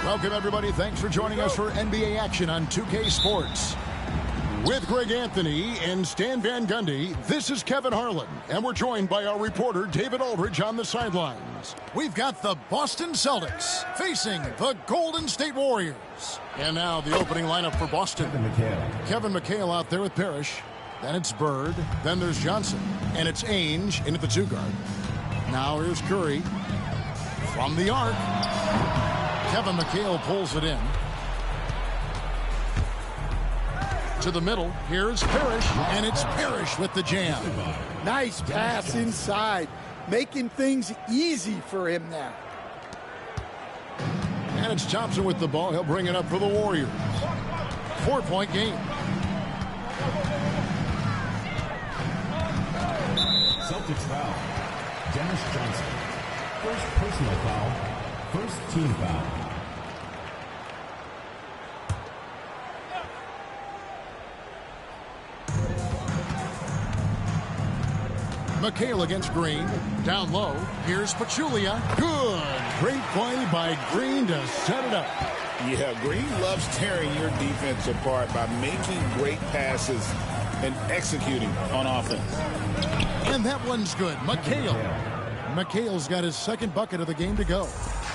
Welcome, everybody. Thanks for joining us for NBA action on 2K Sports. With Greg Anthony and Stan Van Gundy, this is Kevin Harlan, and we're joined by our reporter David Aldridge on the sidelines. We've got the Boston Celtics facing the Golden State Warriors. And now the opening lineup for Boston. Kevin McHale out there with Parrish. Then it's Bird. Then there's Johnson. And it's Ainge into the two guard. Now here's Curry from the arc. Kevin McHale pulls it in. To the middle, here's Parrish, and it's Parrish with the jam. Nice pass inside, making things easy for him now. And it's Thompson with the ball. He'll bring it up for the Warriors. 4-point game. Celtics foul. Dennis Johnson. First personal foul. First team foul. McHale against Green. Down low. Here's Pachulia. Good. Great play by Green to set it up. Yeah, Green loves tearing your defense apart by making great passes and executing on offense. And that one's good. McHale's got his second bucket of the game to go.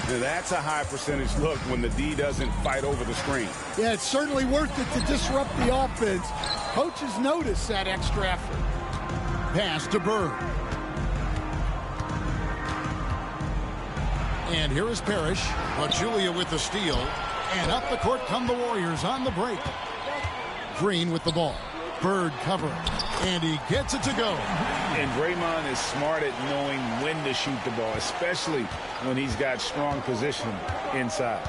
Now that's a high percentage look when the D doesn't fight over the screen. Yeah, it's certainly worth it to disrupt the offense. Coaches notice that extra effort. Pass to Bird. And here is Parrish. Pachulia with the steal. And up the court come the Warriors on the break. Green with the ball. Bird cover. And he gets it to go. And Draymond is smart at knowing when to shoot the ball, especially when he's got strong position inside.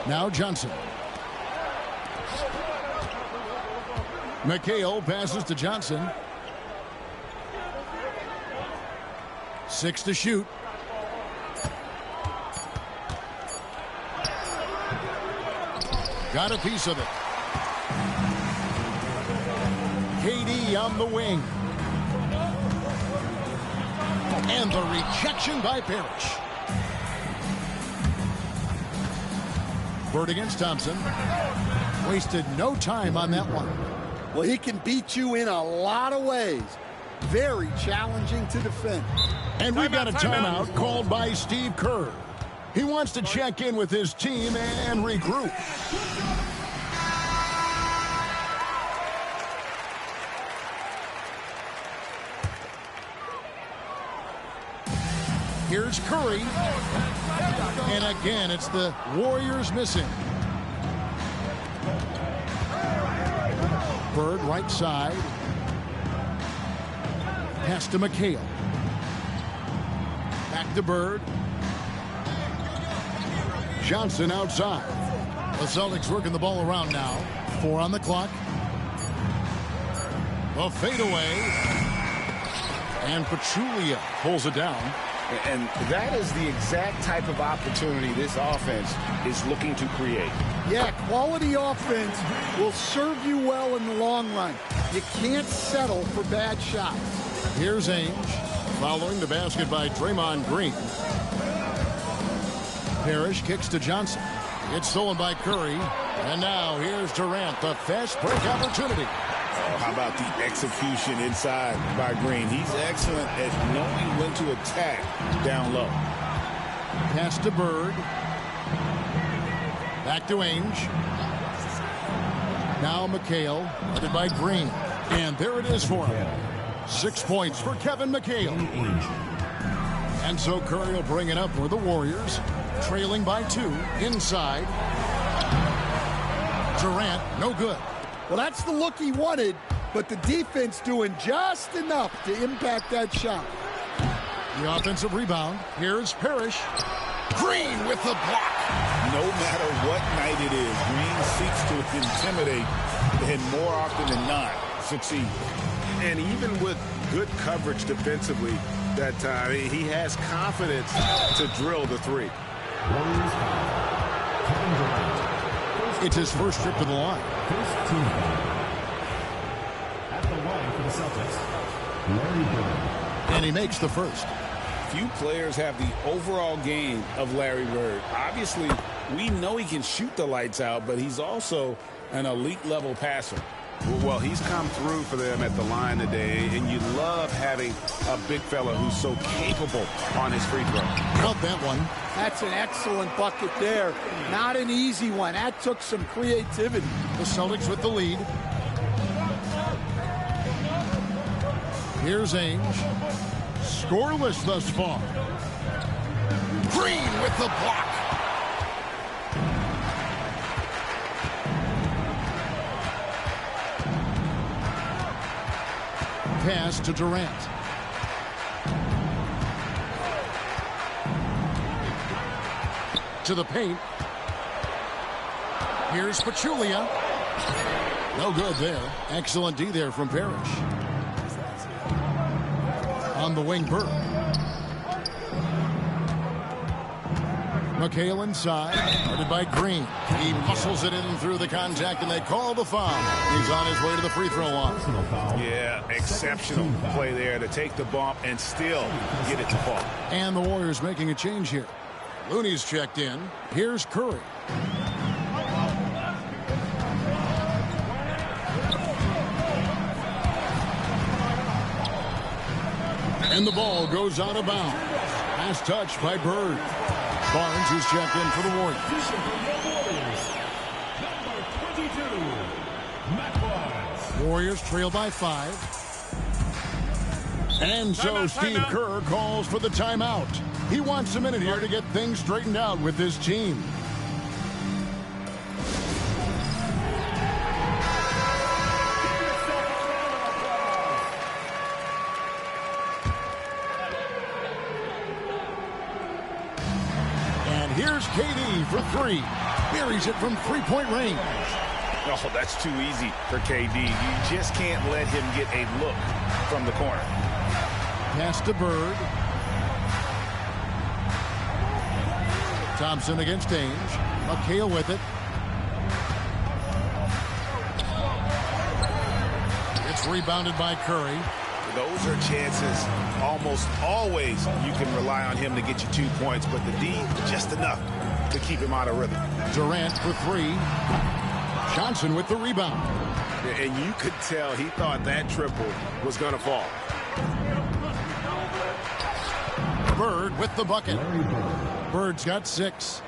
Now Johnson. McHale passes to Johnson. 6 to shoot. Got a piece of it. KD on the wing. And the rejection by Parrish. Bird against Thompson. Wasted no time on that one. Well, he can beat you in a lot of ways. Very challenging to defend. And we've got a timeout called by Steve Kerr. He wants to check in with his team and regroup. Here's Curry. And again, it's the Warriors missing. Bird right side. Pass to McHale. Back to Bird. Johnson outside. The Celtics working the ball around now. 4 on the clock. A fadeaway. And Pachulia pulls it down. And that is the exact type of opportunity this offense is looking to create. Yeah, quality offense will serve you well in the long run. You can't settle for bad shots. Here's Ainge following the basket by Draymond Green. Parrish kicks to Johnson. It's stolen by Curry. And now here's Durant, the fast break opportunity. Oh, how about the execution inside by Green? He's excellent at knowing when to attack down low. Pass to Bird. Back to Ainge. Now McHale, led by Green. And there it is for him. 6 points for Kevin McHale. And so Curry will bring it up for the Warriors. Trailing by 2 inside. Durant, no good. Well, that's the look he wanted, but the defense doing just enough to impact that shot. The offensive rebound. Here's Parrish. Green with the block. No matter what night it is, Green seeks to intimidate and more often than not succeed. And even with good coverage defensively that time, he has confidence to drill the three. It's his first trip to the line. First team foul. At the line for the Celtics, Larry Bird. And he makes the first. few players have the overall game of Larry Bird. Obviously, we know he can shoot the lights out, but he's also an elite-level passer. Well, he's come through for them at the line today, and you love having a big fella who's so capable on his free throw. Love that one. That's an excellent bucket there. Not an easy one. That took some creativity. The Celtics with the lead. Here's Ainge. Scoreless thus far. Green with the block. Pass to Durant. To the paint. Here's Pachulia. No good there. Excellent D there from Parrish. On the wing, Burke. McHale inside, guarded by Green. He muscles it in through the contact, and they call the foul. He's on his way to the free throw line. Yeah, exceptional play there to take the bump and still get it to fall. And the Warriors making a change here. Looney's checked in. Here's Curry. And the ball goes out of bounds. Last touch by Bird. Barnes, who's checked in for the Warriors. Warriors trail by 5. And so Steve Kerr calls for the timeout. He wants a minute here to get things straightened out with his team. Here's KD for 3. Buries it from three-point range. Oh, that's too easy for KD. You just can't let him get a look from the corner. Pass to Bird. Thompson against Ainge. McHale with it. It's rebounded by Curry. Those are chances almost always you can rely on him to get you 2 points, but the D, just enough to keep him out of rhythm. Durant for 3. Johnson with the rebound. And you could tell he thought that triple was going to fall. Bird with the bucket. Bird's got 6.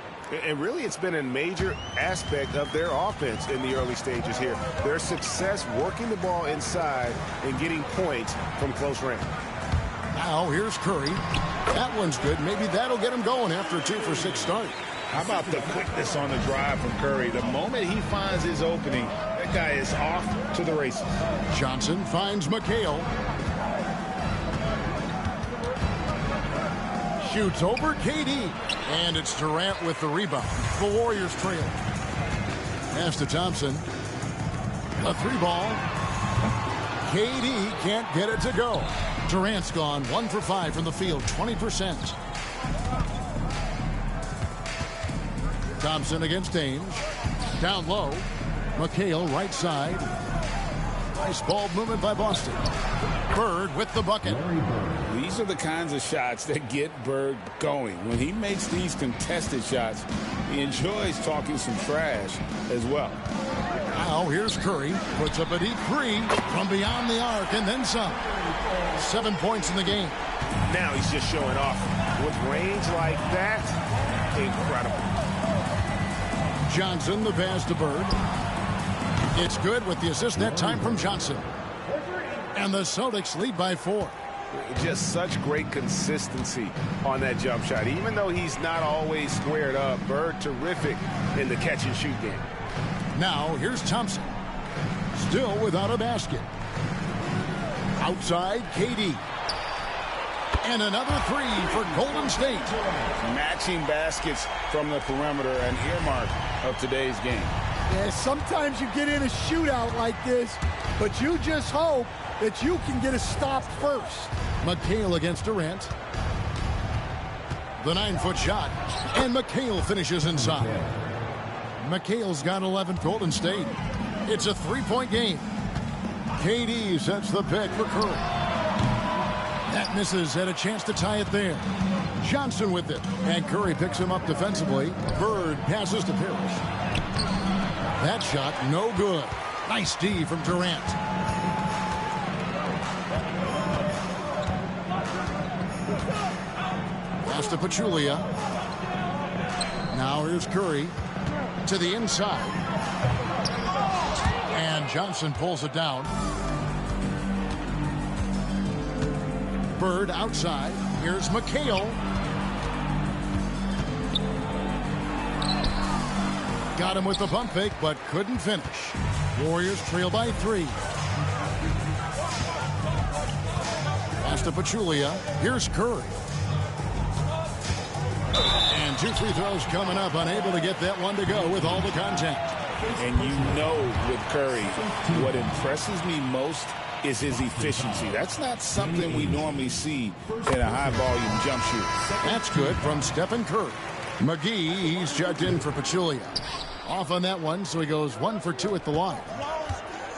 And really, it's been a major aspect of their offense in the early stages here. Their success working the ball inside and getting points from close range. Now, here's Curry. That one's good. Maybe that'll get him going after a 2-for-6 start. How about the quickness on the drive from Curry? The moment he finds his opening, that guy is off to the races. Johnson finds McHale. Shoots over KD. And it's Durant with the rebound. The Warriors trail. Pass to Thompson. A 3-ball. KD can't get it to go. Durant's gone 1 for 5 from the field, 20%. Thompson against Ainge. Down low. McHale right side. Nice ball movement by Boston. Bird with the bucket. These are the kinds of shots that get Bird going. When he makes these contested shots, he enjoys talking some trash as well. Now here's Curry. Puts up a deep 3 from beyond the arc and then some. 7 points in the game. Now he's just showing off. With range like that, incredible. Johnson, the pass to Bird. It's good with the assist that time from Johnson. And the Celtics lead by 4. Just such great consistency on that jump shot. Even though he's not always squared up, Bird terrific in the catch and shoot game. Now here's Thompson. Still without a basket. Outside KD. And another 3 for Golden State. Matching baskets from the perimeter, an earmark of today's game. Yeah, sometimes you get in a shootout like this, but you just hope that you can get a stop first. McHale against Durant. The 9-foot shot. And McHale finishes inside. McHale's got 11 Golden State. It's a 3-point game. KD sets the pick for Curry. That misses, had a chance to tie it there. Johnson with it, and Curry picks him up defensively. Bird passes to Pierce. That shot, no good. Nice D from Durant. Pass to Pachulia. Now here's Curry to the inside. And Johnson pulls it down. Bird outside. Here's McHale. Got him with the pump fake, but couldn't finish. Warriors trail by 3. Pass to Pachulia. Here's Curry. And 2 free throws coming up. Unable to get that one to go with all the contact. And you know with Curry, what impresses me most is his efficiency. That's not something we normally see in a high-volume jump shoot. That's good from Stephen Curry. McGee, he's checked in for Pachulia. Off on that one, so he goes 1 for 2 at the line.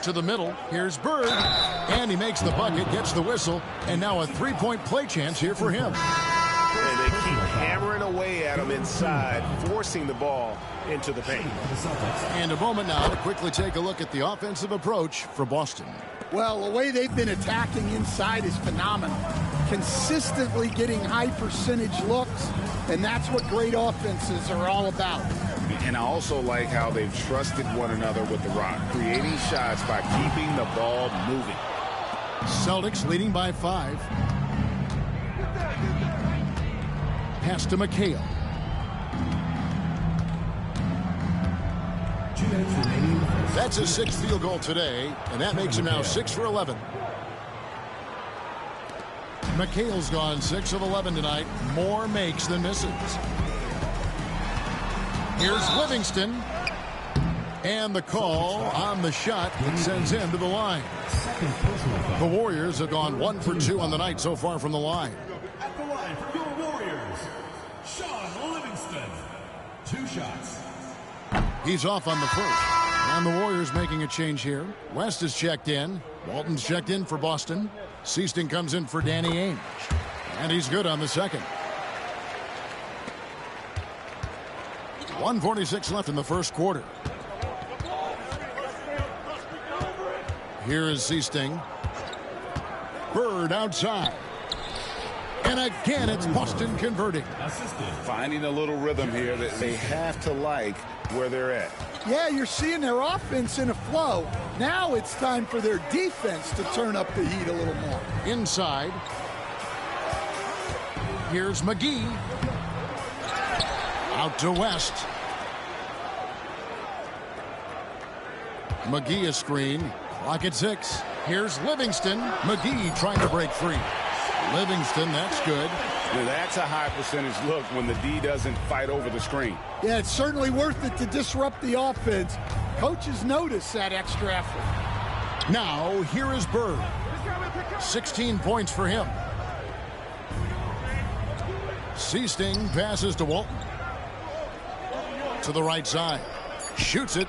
To the middle, here's Bird. And he makes the bucket, gets the whistle, and now a three-point play chance here for him. And they keep hammering away at him inside, forcing the ball into the paint. And a moment now to quickly take a look at the offensive approach for Boston. Well, the way they've been attacking inside is phenomenal. Consistently getting high percentage looks, and that's what great offenses are all about. And I also like how they've trusted one another with the rock, creating shots by keeping the ball moving. Celtics leading by 5. Pass to McHale. 2 minutes remaining. That's his 6th field goal today, and that makes him now 6 for 11. McHale's gone 6 of 11 tonight. More makes than misses. Here's Livingston. And the call on the shot that sends him to the line. The Warriors have gone 1 for 2 on the night so far from the line. At the line for your Warriors, Sean Livingston. 2 shots. He's off on the first. And the Warriors making a change here. West is checked in. Walton's checked in for Boston. Seaston comes in for Danny Ainge. And he's good on the second. 1:46 left in the first quarter. Here is Seaston. Bird outside. And again, it's Boston converting. Finding a little rhythm here that they have to like where they're at. Yeah, you're seeing their offense in a flow. Now it's time for their defense to turn up the heat a little more. Inside. Here's McGee. Out to West. McGee a screen. Clock at 6. Here's Livingston. McGee trying to break free. Livingston, that's good. Now that's a high percentage look when the D doesn't fight over the screen. Yeah, it's certainly worth it to disrupt the offense. Coaches notice that extra effort. Now, here is Bird. 16 points for him. Seasting passes to Walton. To the right side. Shoots it.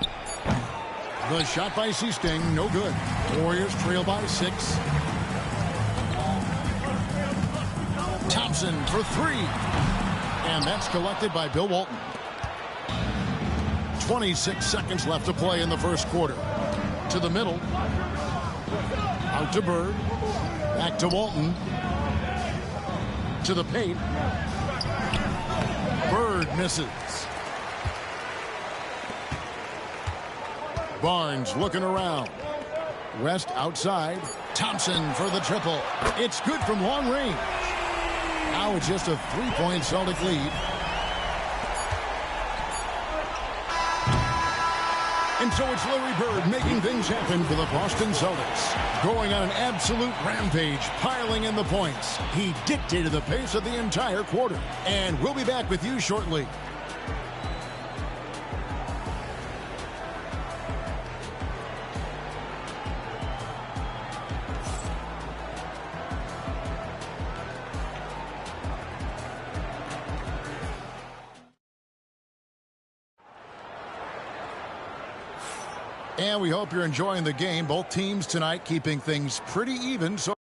The shot by Seasting, no good. Warriors trail by 6. Thompson for 3. And that's collected by Bill Walton. 26 seconds left to play in the first quarter. To the middle. Out to Bird. Back to Walton. To the paint. Bird misses. Barnes looking around. West outside. Thompson for the triple. It's good from long range. Now it's just a 3-point Celtic lead. And so it's Larry Bird making things happen for the Boston Celtics. Going on an absolute rampage, piling in the points. He dictated the pace of the entire quarter. And we'll be back with you shortly. And we hope you're enjoying the game. Both teams tonight keeping things pretty even. So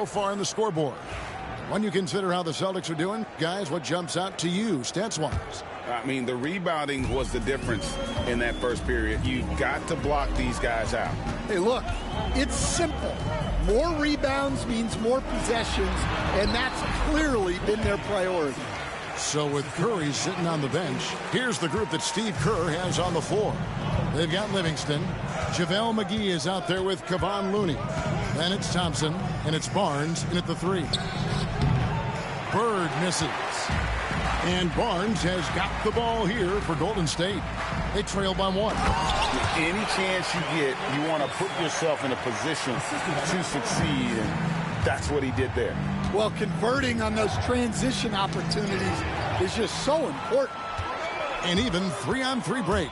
So far in the scoreboard. When you consider how the Celtics are doing, guys, what jumps out to you stats-wise? I mean, the rebounding was the difference in that first period. You've got to block these guys out. Hey, look, it's simple. More rebounds means more possessions, and that's clearly been their priority. So with Curry sitting on the bench, here's the group that Steve Kerr has on the floor. They've got Livingston. JaVale McGee is out there with Kevon Looney. Then it's Thompson, and it's Barnes in at the 3. Bird misses. And Barnes has got the ball here for Golden State. They trail by 1. Any chance you get, you want to put yourself in a position to succeed, and that's what he did there. Well, converting on those transition opportunities is just so important. And even 3-on-3 break.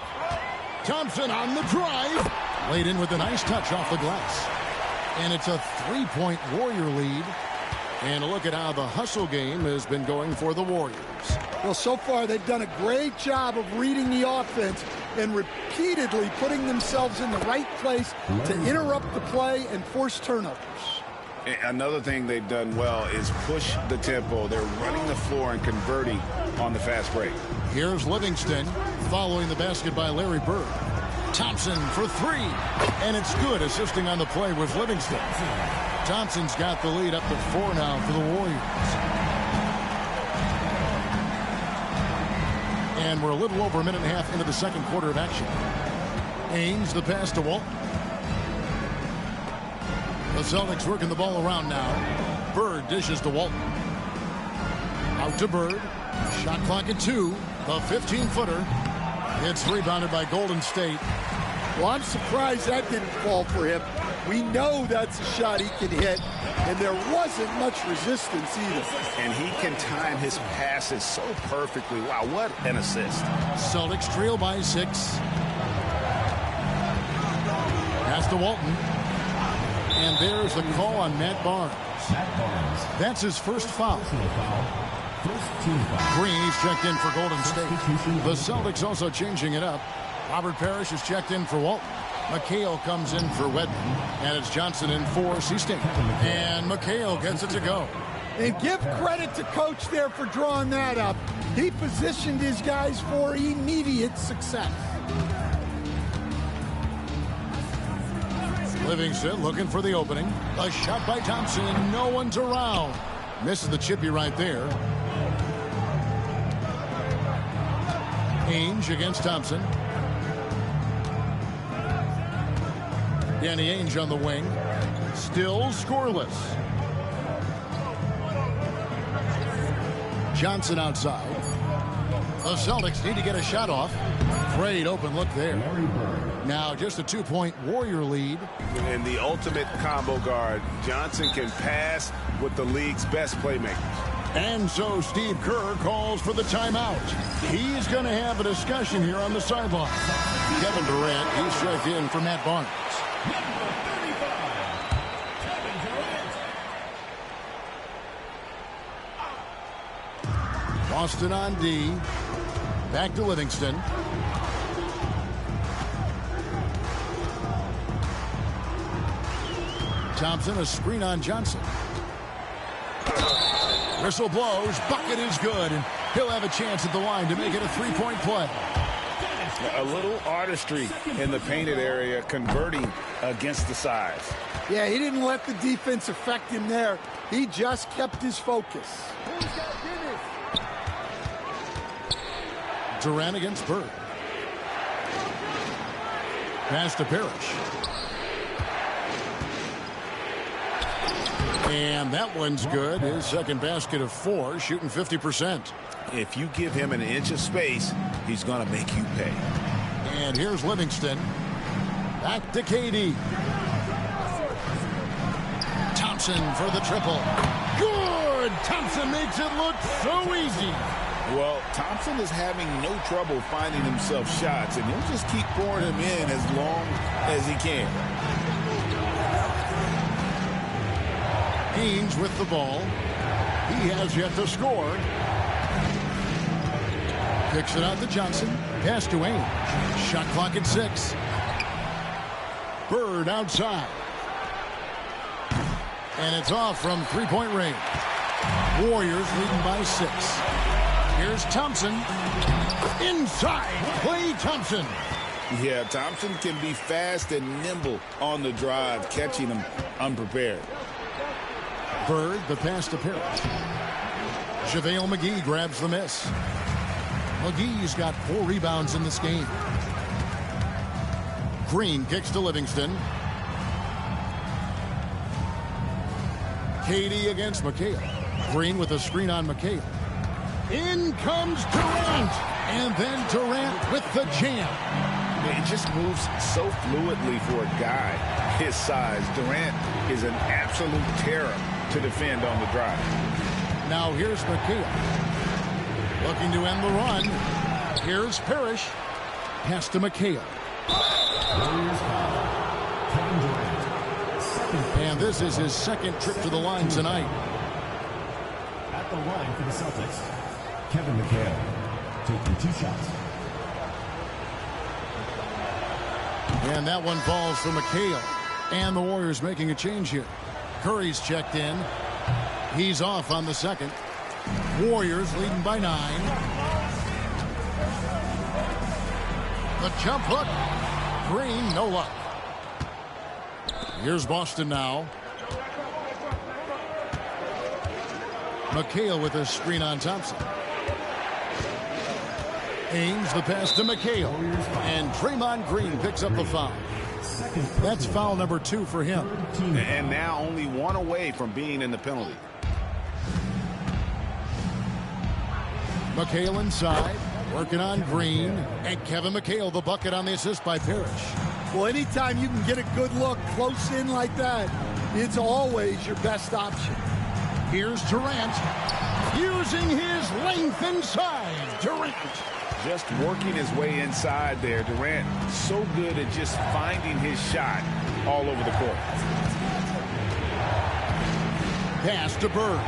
Thompson on the drive. Laid in with a nice touch off the glass. And it's a 3-point Warrior lead. And a look at how the hustle game has been going for the Warriors. Well, so far they've done a great job of reading the offense and repeatedly putting themselves in the right place to interrupt the play and force turnovers. Another thing they've done well is push the tempo. They're running the floor and converting on the fast break. Here's Livingston following the basket by Larry Bird. Thompson for 3. And it's good, assisting on the play with Livingston. Thompson's got the lead up to 4 now for the Warriors. And we're a little over a minute and a half into the second quarter of action. Ainge, the pass to Walton. The Celtics working the ball around now. Bird dishes to Walton. Out to Bird. Shot clock at 2. The 15-footer. It's rebounded by Golden State. Well, I'm surprised that didn't fall for him. We know that's a shot he can hit, and there wasn't much resistance either. And he can time his passes so perfectly. Wow, what an assist. Celtics trail by 6. Pass to Walton. And there's the call on Matt Barnes. That's his first foul. Green, he's checked in for Golden State. The Celtics also changing it up. Robert Parrish is checked in for Walton. McHale comes in for Wedman. And it's Johnson in for C-State. And McHale gets it to go. And give credit to Coach there for drawing that up. He positioned his guys for immediate success. Livingston looking for the opening. A shot by Thompson, and no one's around. Misses the chippy right there. Ainge against Thompson. Danny Ainge on the wing. Still scoreless. Johnson outside. The Celtics need to get a shot off. Great open look there. Now just a 2-point Warrior lead. And the ultimate combo guard. Johnson can pass with the league's best playmakers. And so Steve Kerr calls for the timeout. He's going to have a discussion here on the sideline. Kevin Durant, he's checked in for Matt Barnes. Boston on D. Back to Livingston. Thompson, a screen on Johnson. Whistle blows. Bucket is good. And he'll have a chance at the line to make it a 3-point play. A little artistry in the painted area, converting against the size. Yeah, he didn't let the defense affect him there. He just kept his focus. Durant against Bird. Pass to Parrish. And that one's good. His second basket of 4, shooting 50%. If you give him an inch of space, he's going to make you pay. And here's Livingston. Back to KD. Thompson for the triple. Good! Thompson makes it look so easy. Well, Thompson is having no trouble finding himself shots, and he'll just keep pouring them in as long as he can. Ainge with the ball. He has yet to score. Kicks it out to Johnson. Pass to Ainge. Shot clock at 6. Bird outside. And it's off from three-point range. Warriors leading by 6. Here's Thompson. Inside, Klay Thompson. Yeah, Thompson can be fast and nimble on the drive, catching him unprepared. Bird, the pass to Parrish. JaVale McGee grabs the miss. McGee's got 4 rebounds in this game. Green kicks to Livingston. Katie against McHale. Green with a screen on McHale. In comes Durant. And then Durant with the jam. It just moves so fluidly for a guy his size. Durant is an absolute terror to defend on the drive. Now here's McHale. Looking to end the run. Here's Parrish. Pass to McHale. And this is his second trip to the line tonight. At the line for the Celtics, Kevin McHale taking 2 shots. And that one falls for McHale. And the Warriors making a change here. Curry's checked in. He's off on the second. Warriors leading by 9. The jump hook. Green, no luck. Here's Boston now. McHale with a screen on Thompson. Ames the pass to McHale. And Draymond Green picks up the foul. That's foul number 2 for him. And now only 1 away from being in the penalty. McHale inside. Working on Green. And Kevin McHale the bucket on the assist by Parrish. Well, anytime you can get a good look close in like that, it's always your best option. Here's Durant. Using his length inside. Durant. Just working his way inside there. Durant so good at just finding his shot all over the court. Pass to Bird.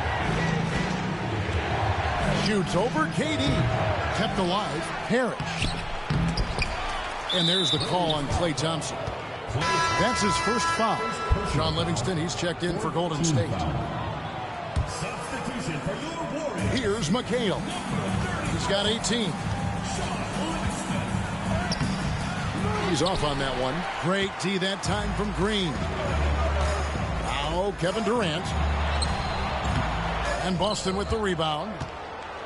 Shoots over KD. Kept alive. Parrish. And there's the call on Klay Thompson. That's his first foul. Sean Livingston, he's checked in for Golden State. Here's McHale. He's got 18. He's off on that one. Great D that time from Green. Now Kevin Durant. And Boston with the rebound.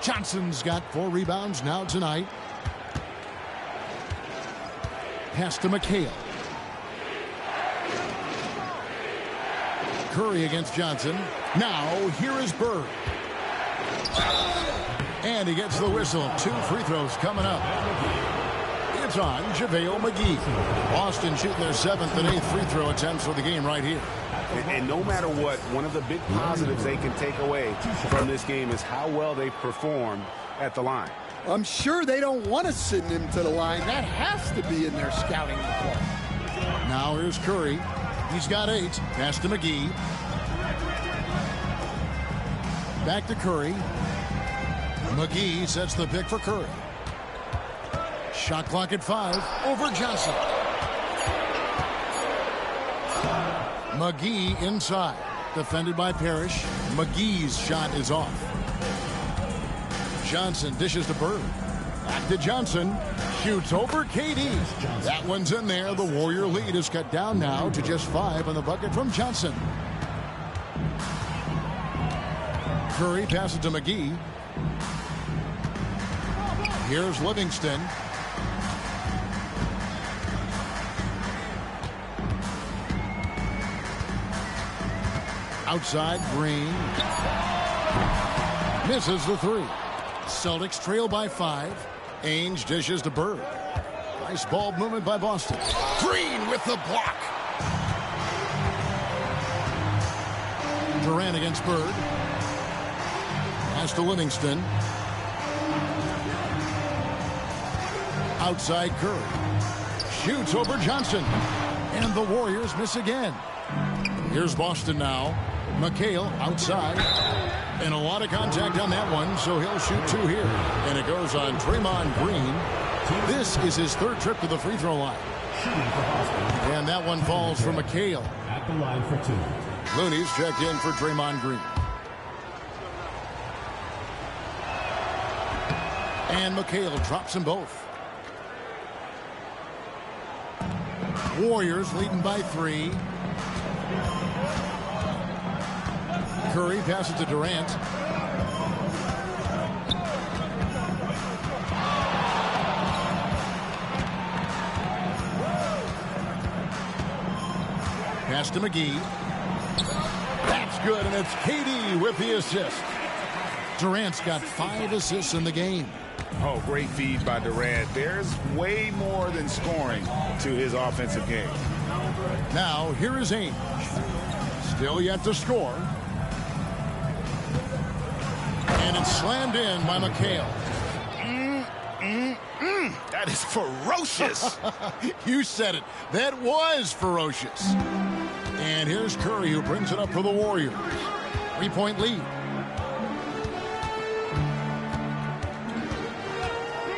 Johnson's got 4 rebounds now tonight. Pass to McHale. Curry against Johnson. Now here is Bird. And he gets the whistle. 2 free throws coming up. It's on JaVale McGee. Boston shooting their 7th and 8th free throw attempts for the game right here. And no matter what, one of the big positives they can take away from this game is how well they performed at the line. I'm sure they don't want to send him to the line. That has to be in their scouting report. Now here's Curry. He's got 8. Pass to McGee. Back to Curry. McGee sets the pick for Curry. Shot clock at 5. Over Johnson. McGee inside. Defended by Parrish. McGee's shot is off. Johnson dishes to Bird. Back to Johnson. Shoots over KD. That one's in there. The Warrior lead is cut down now to just 5 on the bucket from Johnson. Curry passes to McGee. Here's Livingston. Outside, Green. Misses the 3. Celtics trail by 5. Ainge dishes to Bird. Nice ball movement by Boston. Green with the block. Durant against Bird. Pass to Livingston. Outside Curry. Shoots over Johnson. And the Warriors miss again. Here's Boston now. McHale outside. And a lot of contact on that one, so he'll shoot 2 here. And it goes on Draymond Green. This is his 3rd trip to the free throw line. And that one falls for McHale. At the line for 2. Looney's checked in for Draymond Green. And McHale drops them both. Warriors leading by 3. Curry passes to Durant. Pass to McGee. That's good, and it's KD with the assist. Durant's got 5 assists in the game. Oh, great feed by Durant. There's way more than scoring to his offensive game. Now, here is Ainge. Still yet to score. And it's slammed in by McHale. That is ferocious. You said it. That was ferocious. And here's Curry, who brings it up for the Warriors. 3-point lead.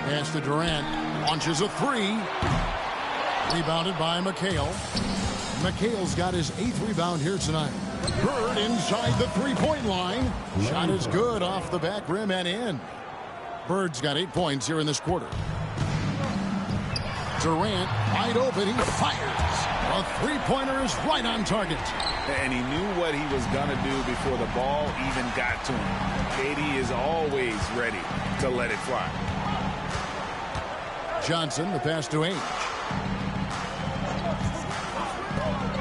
Pass to Durant. Launches a 3. Rebounded by McHale. McHale's got his 8th rebound here tonight. Bird inside the 3-point line. Shot is good off the back rim and in. Bird's got 8 points here in this quarter. Durant wide open. He fires. A 3-pointer is right on target. And he knew what he was going to do before the ball even got to him. KD is always ready to let it fly. Johnson, the pass to Ainge.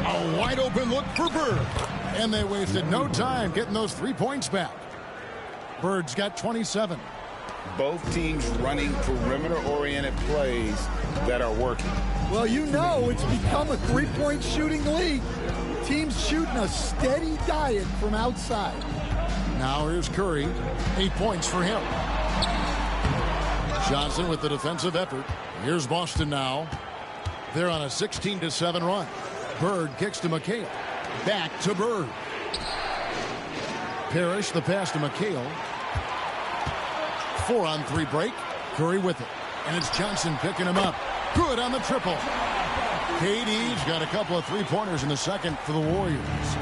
A wide open look for Bird. And they wasted no time getting those 3 points back. Bird's got 27. Both teams running perimeter-oriented plays that are working. Well, you know it's become a 3-point shooting league. Teams shooting a steady diet from outside. Now here's Curry. 8 points for him. Johnson with the defensive effort. Here's Boston now. They're on a 16-7 run. Bird kicks to McHale. Back to Bird. Parrish, the pass to McHale. 4-on-3 break. Curry with it. And it's Johnson picking him up. Good on the triple. KD's got a couple of 3-pointers in the second for the Warriors.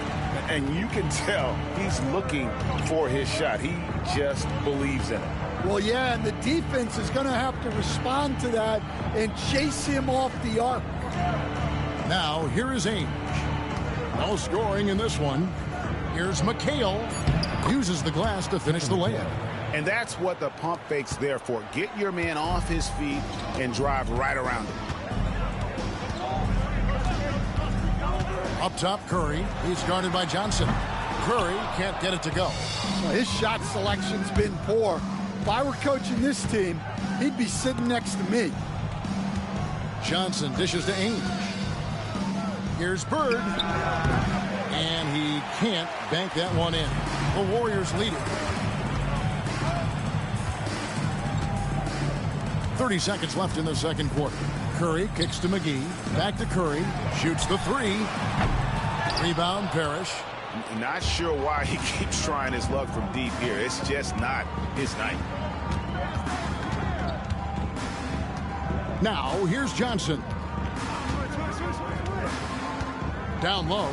And you can tell he's looking for his shot. He just believes in it. Well, yeah, and the defense is going to have to respond to that and chase him off the arc. Now, here is Ainge. No scoring in this one. Here's McHale. Uses the glass to finish the layup. And that's what the pump fake's there for. Get your man off his feet and drive right around him. Up top, Curry. He's guarded by Johnson. Curry can't get it to go. Well, his shot selection's been poor. If I were coaching this team, he'd be sitting next to me. Johnson dishes to Ainge. Here's Bird. And he can't bank that one in. The Warriors lead it. 30 seconds left in the second quarter. Curry kicks to McGee. Back to Curry. Shoots the 3. Rebound, Parrish. Not sure why he keeps trying his luck from deep here. It's just not his night. Now, here's Johnson. Down low.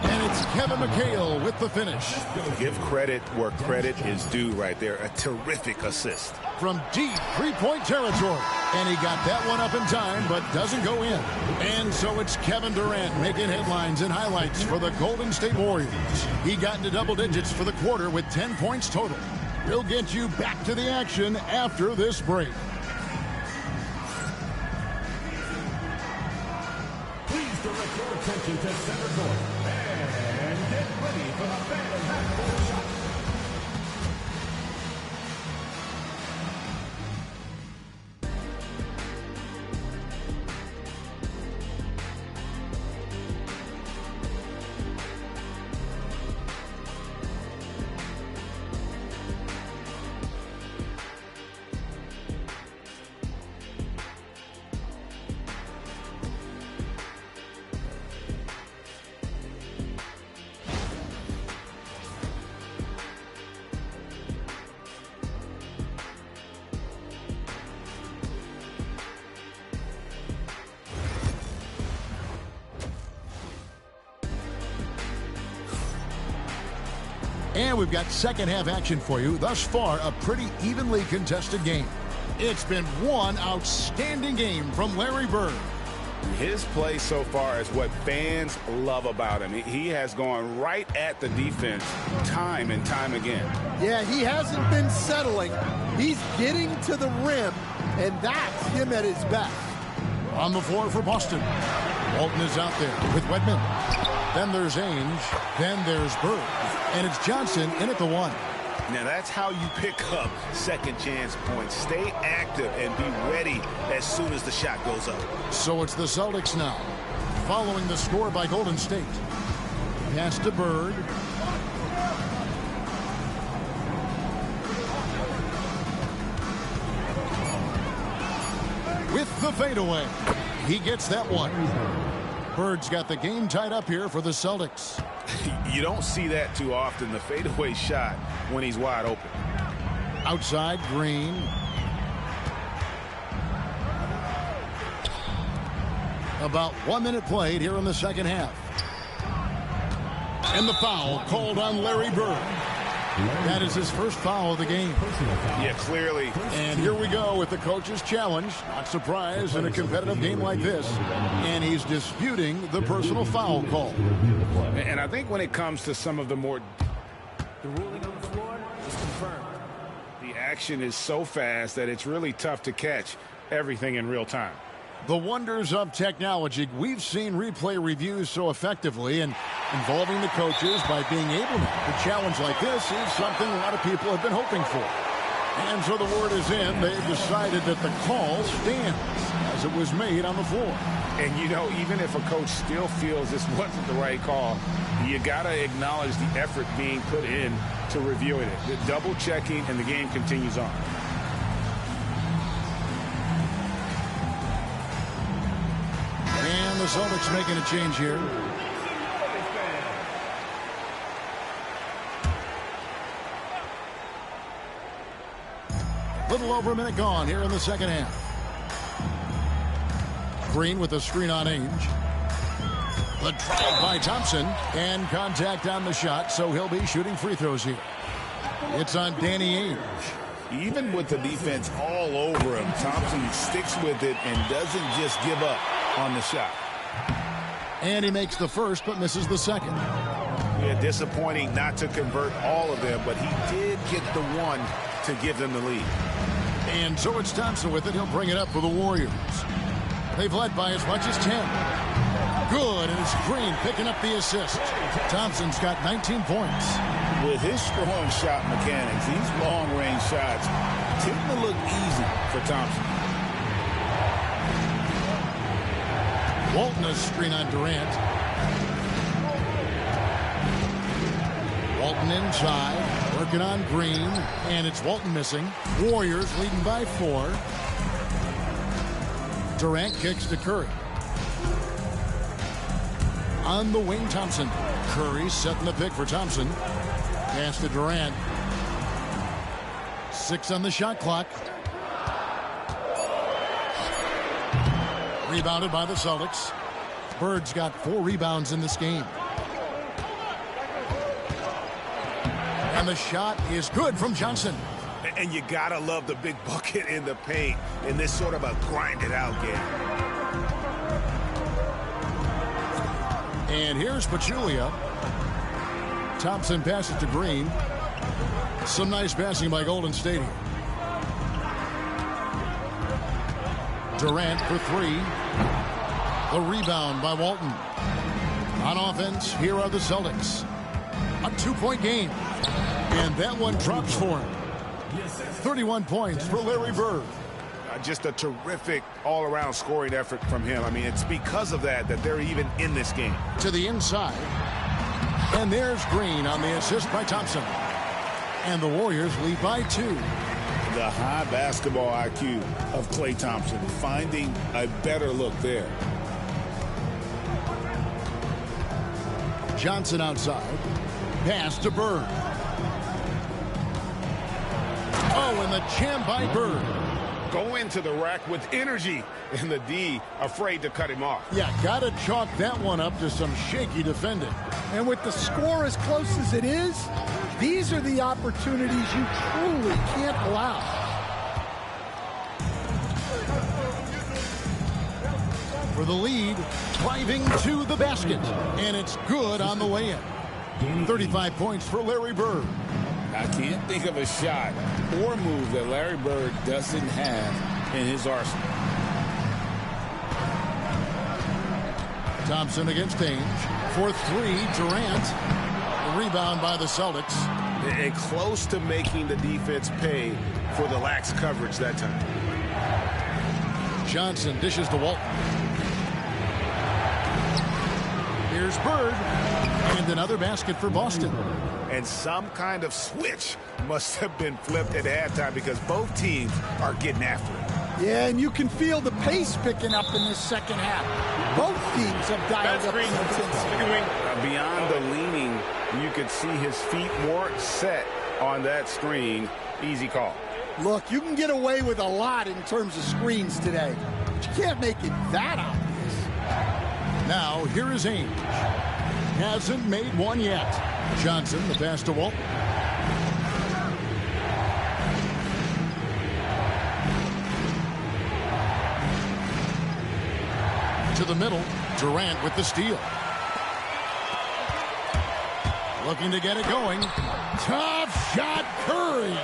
And it's Kevin McHale with the finish. Give credit where credit is due right there. A terrific assist. From deep 3-point territory. And he got that one up in time, but doesn't go in. And so it's Kevin Durant making headlines and highlights for the Golden State Warriors. He got into double digits for the quarter with 10 points total. We'll get you back to the action after this break. Please direct your attention to center court and get ready for the Phantom Half-Court Shot. And we've got second half action for you. Thus far, a pretty evenly contested game. It's been one outstanding game from Larry Bird. His play so far is what fans love about him. He has gone right at the defense time and time again. Yeah, he hasn't been settling. He's getting to the rim, and that's him at his best. On the floor for Boston. Walton is out there with Wedman. Then there's Ainge. Then there's Bird. And it's Johnson in at the one. Now that's how you pick up second chance points. Stay active and be ready as soon as the shot goes up. So it's the Celtics now, following the score by Golden State. Pass to Bird. With the fadeaway. He gets that one. Bird's got the game tied up here for the Celtics. You don't see that too often, the fadeaway shot when he's wide open. Outside, Green. About 1 minute played here in the second half. And the foul called on Larry Bird. That is his first foul of the game. Yeah, clearly. And here we go with the coach's challenge. Not surprised in a competitive game like this. And he's disputing the personal foul call. And I think when it comes to some of the more... The ruling on the floor is confirmed. The action is so fast that it's really tough to catch everything in real time. The wonders of technology. We've seen replay reviews so effectively, and involving the coaches by being able to challenge like this is something a lot of people have been hoping for. And so the word is in. They've decided that the call stands as it was made on the floor. And, you know, even if a coach still feels this wasn't the right call, you got to acknowledge the effort being put in to reviewing it. The double checking, and the game continues on. And the Celtics making a change here. Little over a minute gone here in the second half. Green with a screen on Ainge. The drive by Thompson, and contact on the shot, so he'll be shooting free throws here. It's on Danny Ainge. Even with the defense all over him, Thompson sticks with it and doesn't just give up on the shot. And he makes the first but misses the second. Yeah, disappointing not to convert all of them, but he did get the one to give them the lead. And so it's Thompson with it. He'll bring it up for the Warriors. They've led by as much as 10. Good, and it's Green picking up the assist. Thompson's got 19 points. With his strong shot mechanics, these long-range shots tend to look easy for Thompson. Walton a screen on Durant. Walton inside, working on Green, and it's Walton missing. Warriors leading by 4. Durant kicks to Curry. On the wing, Thompson. Curry setting the pick for Thompson. Pass to Durant. 6 on the shot clock. Rebounded by the Celtics. Bird's got 4 rebounds in this game. And the shot is good from Johnson. And you gotta love the big bucket in the paint in this sort of a grind-it-out game. And here's Pachulia. Thompson passes to Green. Some nice passing by Golden State. Durant for 3. The rebound by Walton. On offense, here are the Celtics. A 2-point game. And that one drops for him. 31 points for Larry Bird. Just a terrific all-around scoring effort from him. I mean, it's because of that they're even in this game. To the inside. And there's Green on the assist by Thompson. And the Warriors lead by 2. The high basketball IQ of Klay Thompson, finding a better look there. Johnson outside. Pass to Bird. Oh, and the jam by Bird. go into the rack with energy, and the D afraid to cut him off. Yeah, got to chalk that one up to some shaky defending. And with the score as close as it is, these are the opportunities you truly can't allow. For the lead, driving to the basket, and it's good on the way in. 35 points for Larry Bird. I can't think of a shot or move that Larry Bird doesn't have in his arsenal. Thompson against Ainge. For three, Durant. The rebound by the Celtics. And close to making the defense pay for the lax coverage that time. Johnson dishes to Walton. Here's Bird. And another basket for Boston. And some kind of switch must have been flipped at halftime because both teams are getting after it. Yeah, and you can feel the pace picking up in this second half. Both teams have dialed up the intensity. Beyond the leaning, you could see his feet weren't set on that screen. Easy call. Look, you can get away with a lot in terms of screens today, but you can't make it that obvious. Now, here is Ainge. Hasn't made one yet. Johnson, the pass to Walton. To the middle, Durant with the steal. Looking to get it going. Tough shot, Curry.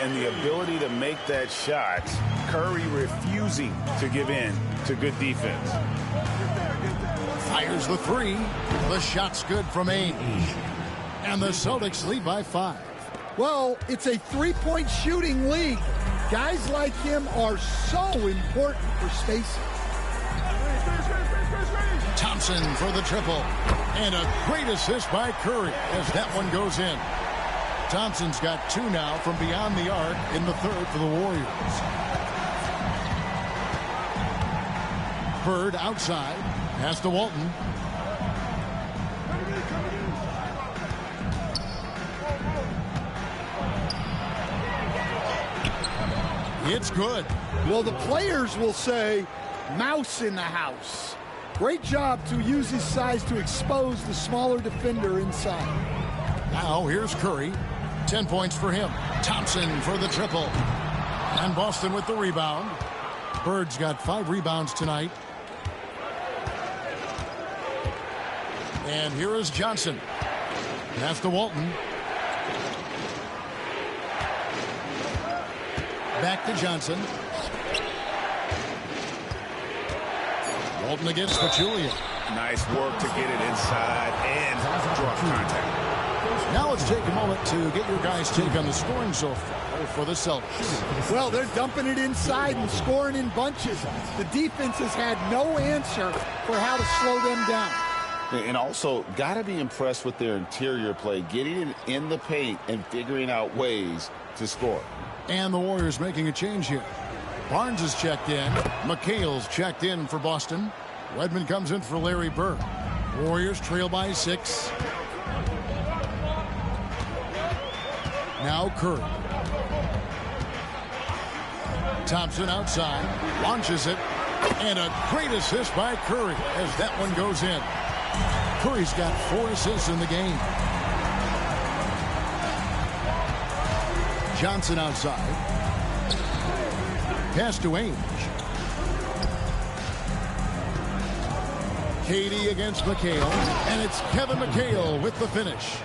And the ability to make that shot, Curry refusing to give in to good defense. Fires the three. The shot's good from Ainge. And the Celtics lead by 5. Well, it's a three-point shooting league. Guys like him are so important for spacing. Thompson for the triple. And a great assist by Curry as that one goes in. Thompson's got 2 now from beyond the arc in the third for the Warriors. Bird outside. Pass to Walton. It's good. Well, the players will say, mouse in the house. Great job to use his size to expose the smaller defender inside. Now here's Curry. 10 points for him. Thompson for the triple. And Boston with the rebound. Bird's got 5 rebounds tonight. And here is Johnson. Pass to Walton. Back to Johnson. Walton against Pachulia. Nice work to get it inside and draw contact. Now let's take a moment to get your guys' take on the scoring so far for the Celtics. Well, they're dumping it inside and scoring in bunches. The defense has had no answer for how to slow them down. And also, got to be impressed with their interior play, getting it in the paint and figuring out ways to score. And the Warriors making a change here. Barnes is checked in. McHale's checked in for Boston. Wedman comes in for Larry Bird. Warriors trail by 6. Now Curry. Thompson outside. Launches it. And a great assist by Curry as that one goes in. Curry's got 4 assists in the game. Johnson outside. Pass to Ainge. Katie against McHale. And it's Kevin McHale with the finish.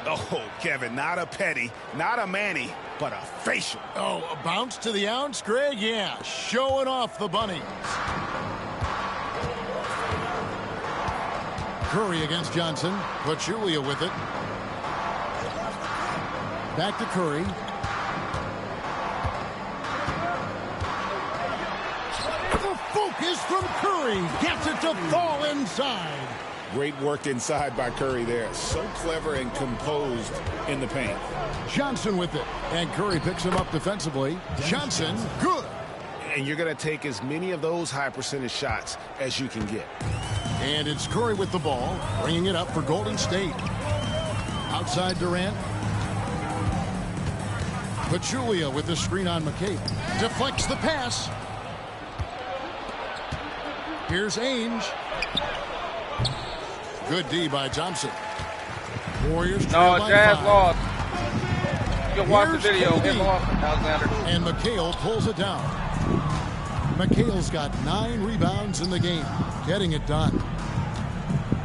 Oh, Kevin, not a petty, not a Manny, but a facial. Oh, a bounce to the ounce, Greg? Yeah, showing off the bunnies. Curry against Johnson. Pachulia with it. Back to Curry. The focus from Curry. Gets it to fall inside. Great work inside by Curry there. So clever and composed in the paint. Johnson with it. And Curry picks him up defensively. Johnson, good. And you're going to take as many of those high percentage shots as you can get. And it's Curry with the ball, bringing it up for Golden State. Outside Durant. Pachulia with the screen on McKay. Deflects the pass. Here's Ainge. Good D by Thompson. Warriors trail by Jazz 5. lost. You can watch the Here's video. KD. It lost, Alexander. And McHale pulls it down. McHale's got 9 rebounds in the game, getting it done.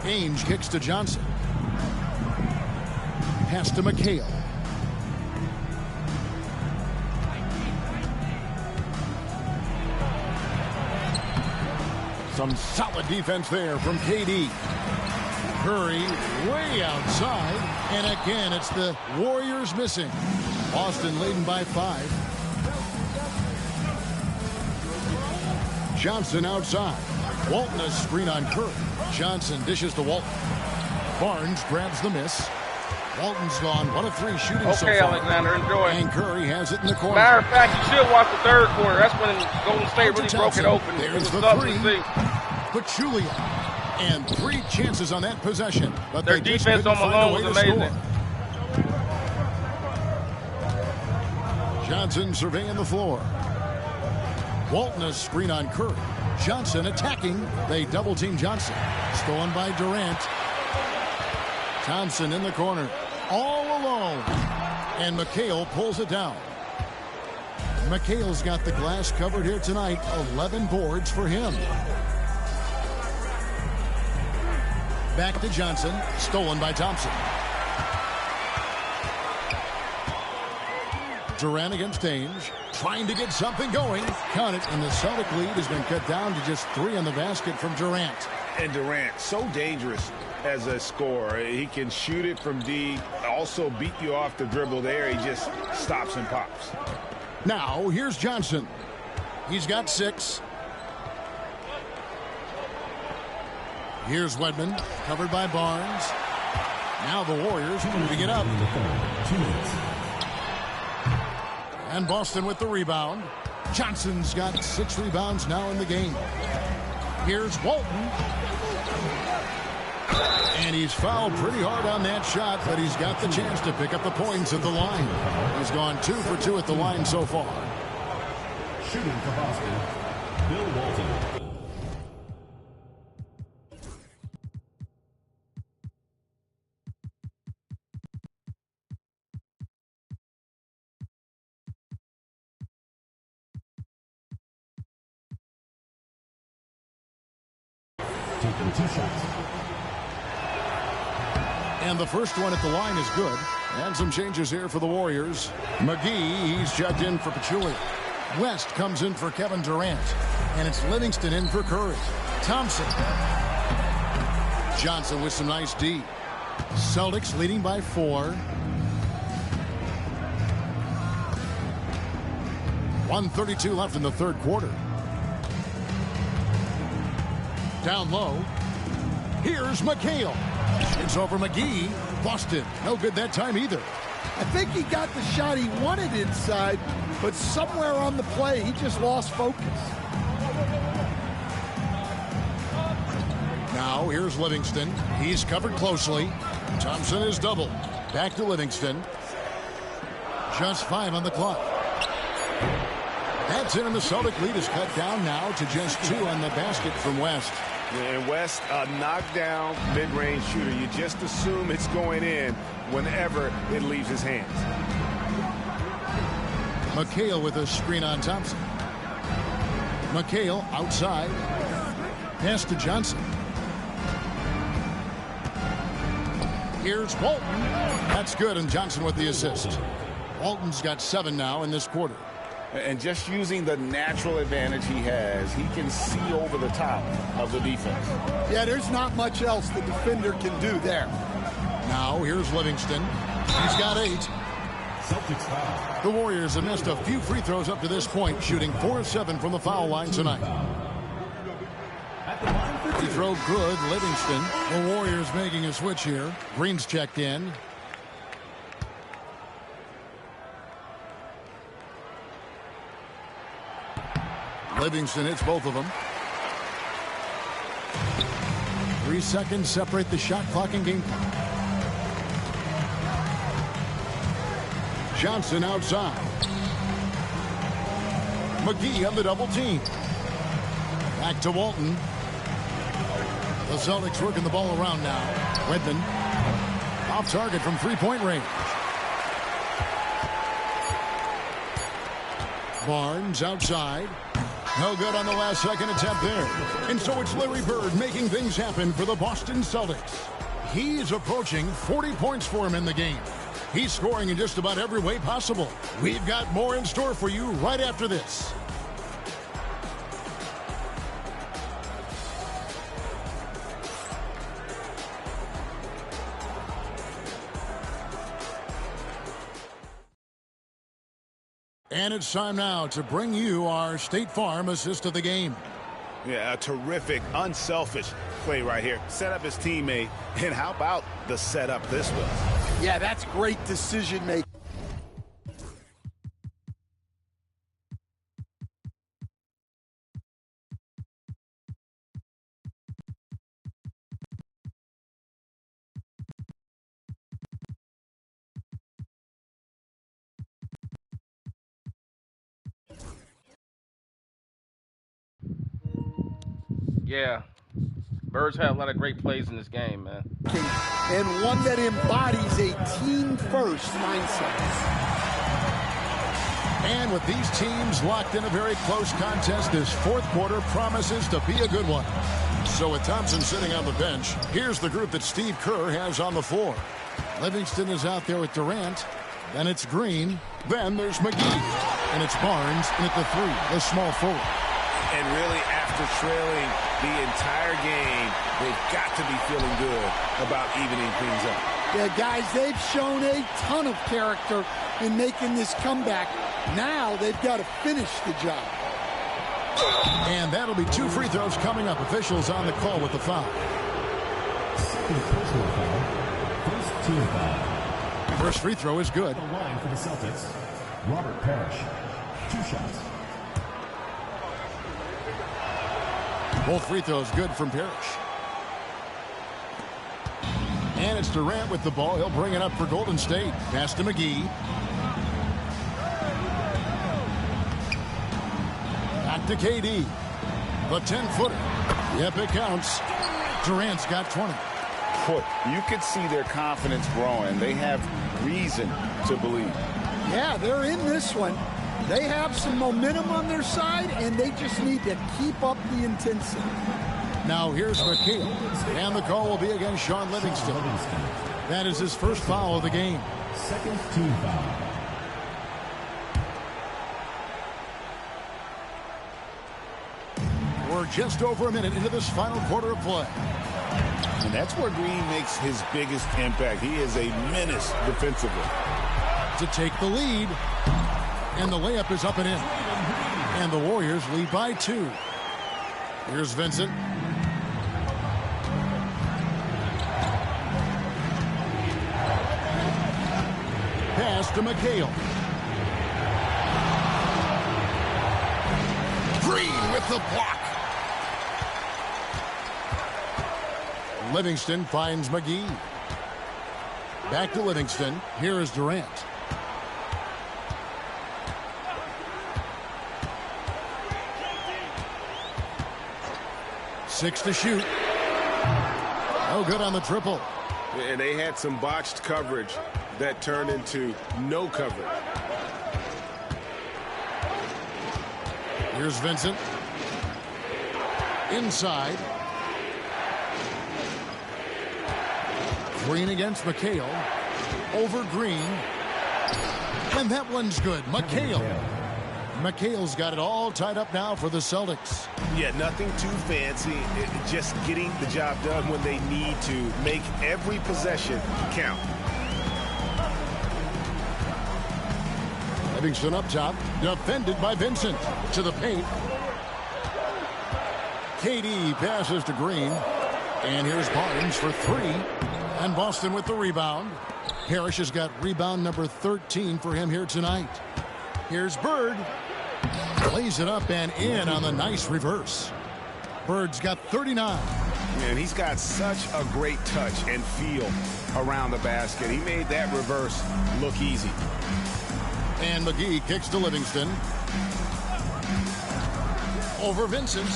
Ainge kicks to Johnson. Pass to McHale. Some solid defense there from KD. Curry way outside. And again, it's the Warriors missing. Boston leading by 5. Johnson outside. Walton a screen on Curry. Johnson dishes to Walton. Barnes grabs the miss. Walton's gone 1 of 3 shooting so far. Okay, Alexander, enjoy. And Curry has it in the corner. Matter of fact, you should watch the third quarter. That's when Golden State really broke it open. There's It the was 3. to see. Pachulia. And 3 chances on that possession. But Their they just defense couldn't on find a Malone way was to amazing. score. Johnson surveying the floor. Walton a screen on Curry. Johnson attacking. They double team Johnson. Stolen by Durant. Thompson in the corner. All alone. And McHale pulls it down. McHale's got the glass covered here tonight. 11 boards for him. Back to Johnson. Stolen by Thompson. Durant against Ainge. Trying to get something going. Count it. And the Celtic lead has been cut down to just 3 on the basket from Durant. And Durant, so dangerous as a scorer. He can shoot it from D, also beat you off the dribble there. He just stops and pops. Now, here's Johnson. He's got 6. Here's Wedman, covered by Barnes. Now the Warriors moving it up. 2 minutes. And Boston with the rebound. Johnson's got 6 rebounds now in the game. Here's Walton. And he's fouled pretty hard on that shot, but he's got the chance to pick up the points at the line. He's gone 2 for 2 at the line so far. Shooting for Boston, Bill Walton. Taking 2 shots. And the first one at the line is good. And some changes here for the Warriors. McGee, he's checked in for Pachulia. West comes in for Kevin Durant. And it's Livingston in for Curry. Thompson. Johnson with some nice D. Celtics leading by 4. 1:32 left in the third quarter. Down low. Here's McHale. It's over McGee. Boston. No good that time either. I think he got the shot he wanted inside, but somewhere on the play, he just lost focus. Now here's Livingston. He's covered closely. Thompson is doubled. Back to Livingston. Just 5 on the clock. That's it, and the Celtic lead is cut down now to just 2 on the basket from West. And West, a knockdown mid-range shooter. You just assume it's going in whenever it leaves his hands. McHale with a screen on Thompson. McHale outside. Pass to Johnson. Here's Walton. That's good, and Johnson with the assist. Walton's got 7 now in this quarter. And just using the natural advantage he has, he can see over the top of the defense. Yeah, there's not much else the defender can do there. Now here's Livingston. He's got 8. Celtics foul. The Warriors have missed a few free throws up to this point, shooting 4 of 7 from the foul line tonight. At the line for Free 2. throw good, Livingston. The Warriors making a switch here. Green's checked in. Livingston hits both of them. 3 seconds separate the shot clock and game clock. Johnson outside. McGee on the double team. Back to Walton. The Celtics working the ball around now. Wedman off target from three-point range. Barnes outside. No good on the last second attempt there. And so it's Larry Bird making things happen for the Boston Celtics. He's approaching 40 points for him in the game. He's scoring in just about every way possible. We've got more in store for you right after this. And it's time now to bring you our State Farm assist of the game. Yeah, a terrific, unselfish play right here. Set up his teammate, and how about the setup this was? Yeah, that's great decision making. Yeah. Birds had a lot of great plays in this game, man. And one that embodies a team-first mindset. And with these teams locked in a very close contest, this fourth quarter promises to be a good one. So with Thompson sitting on the bench, here's the group that Steve Kerr has on the floor. Livingston is out there with Durant. Then it's Green. Then there's McGee. And it's Barnes in at the three, the small forward. And really, after trailing the entire game, they've got to be feeling good about evening things up. Yeah, guys, they've shown a ton of character in making this comeback. Now they've got to finish the job. And that'll be 2 free throws coming up. Officials on the call with the foul. Second personal foul. First team foul. First free throw is good. On the line for the Celtics, Robert Parrish. 2 shots. Both free throws good from Parrish. And it's Durant with the ball. He'll bring it up for Golden State. Pass to McGee. Back to KD. The 10-footer. Yep, it counts. Durant's got 20. Boy, you could see their confidence growing. They have reason to believe. Yeah, they're in this one. They have some momentum on their side, and they just need to keep up the intensity. Now here's McHale, and the call will be against Sean Livingston. That is his first foul of the game. Second team foul. We're just over a minute into this final quarter of play. And that's where Green makes his biggest impact. He is a menace defensively. To take the lead. And the layup is up and in. And the Warriors lead by 2. Here's Vincent. Pass to McHale. Green with the block. Livingston finds McGee. Back to Livingston. Here is Durant. Six to shoot. No good on the triple. And they had some botched coverage that turned into no coverage. Here's Vincent. Inside. Green against McHale. Over Green. And that one's good. McHale's got it all tied up now for the Celtics. Yeah, nothing too fancy. Just getting the job done when they need to. Make every possession count. Livingston up top. Defended by Vincent. To the paint. KD passes to Green. And here's Barnes for 3. And Boston with the rebound. Parrish has got rebound number 13 for him here tonight. Here's Bird. Lays it up and in on the nice reverse. Bird's got 39. And he's got such a great touch and feel around the basket. He made that reverse look easy. And McGee kicks to Livingston. Over Vincent.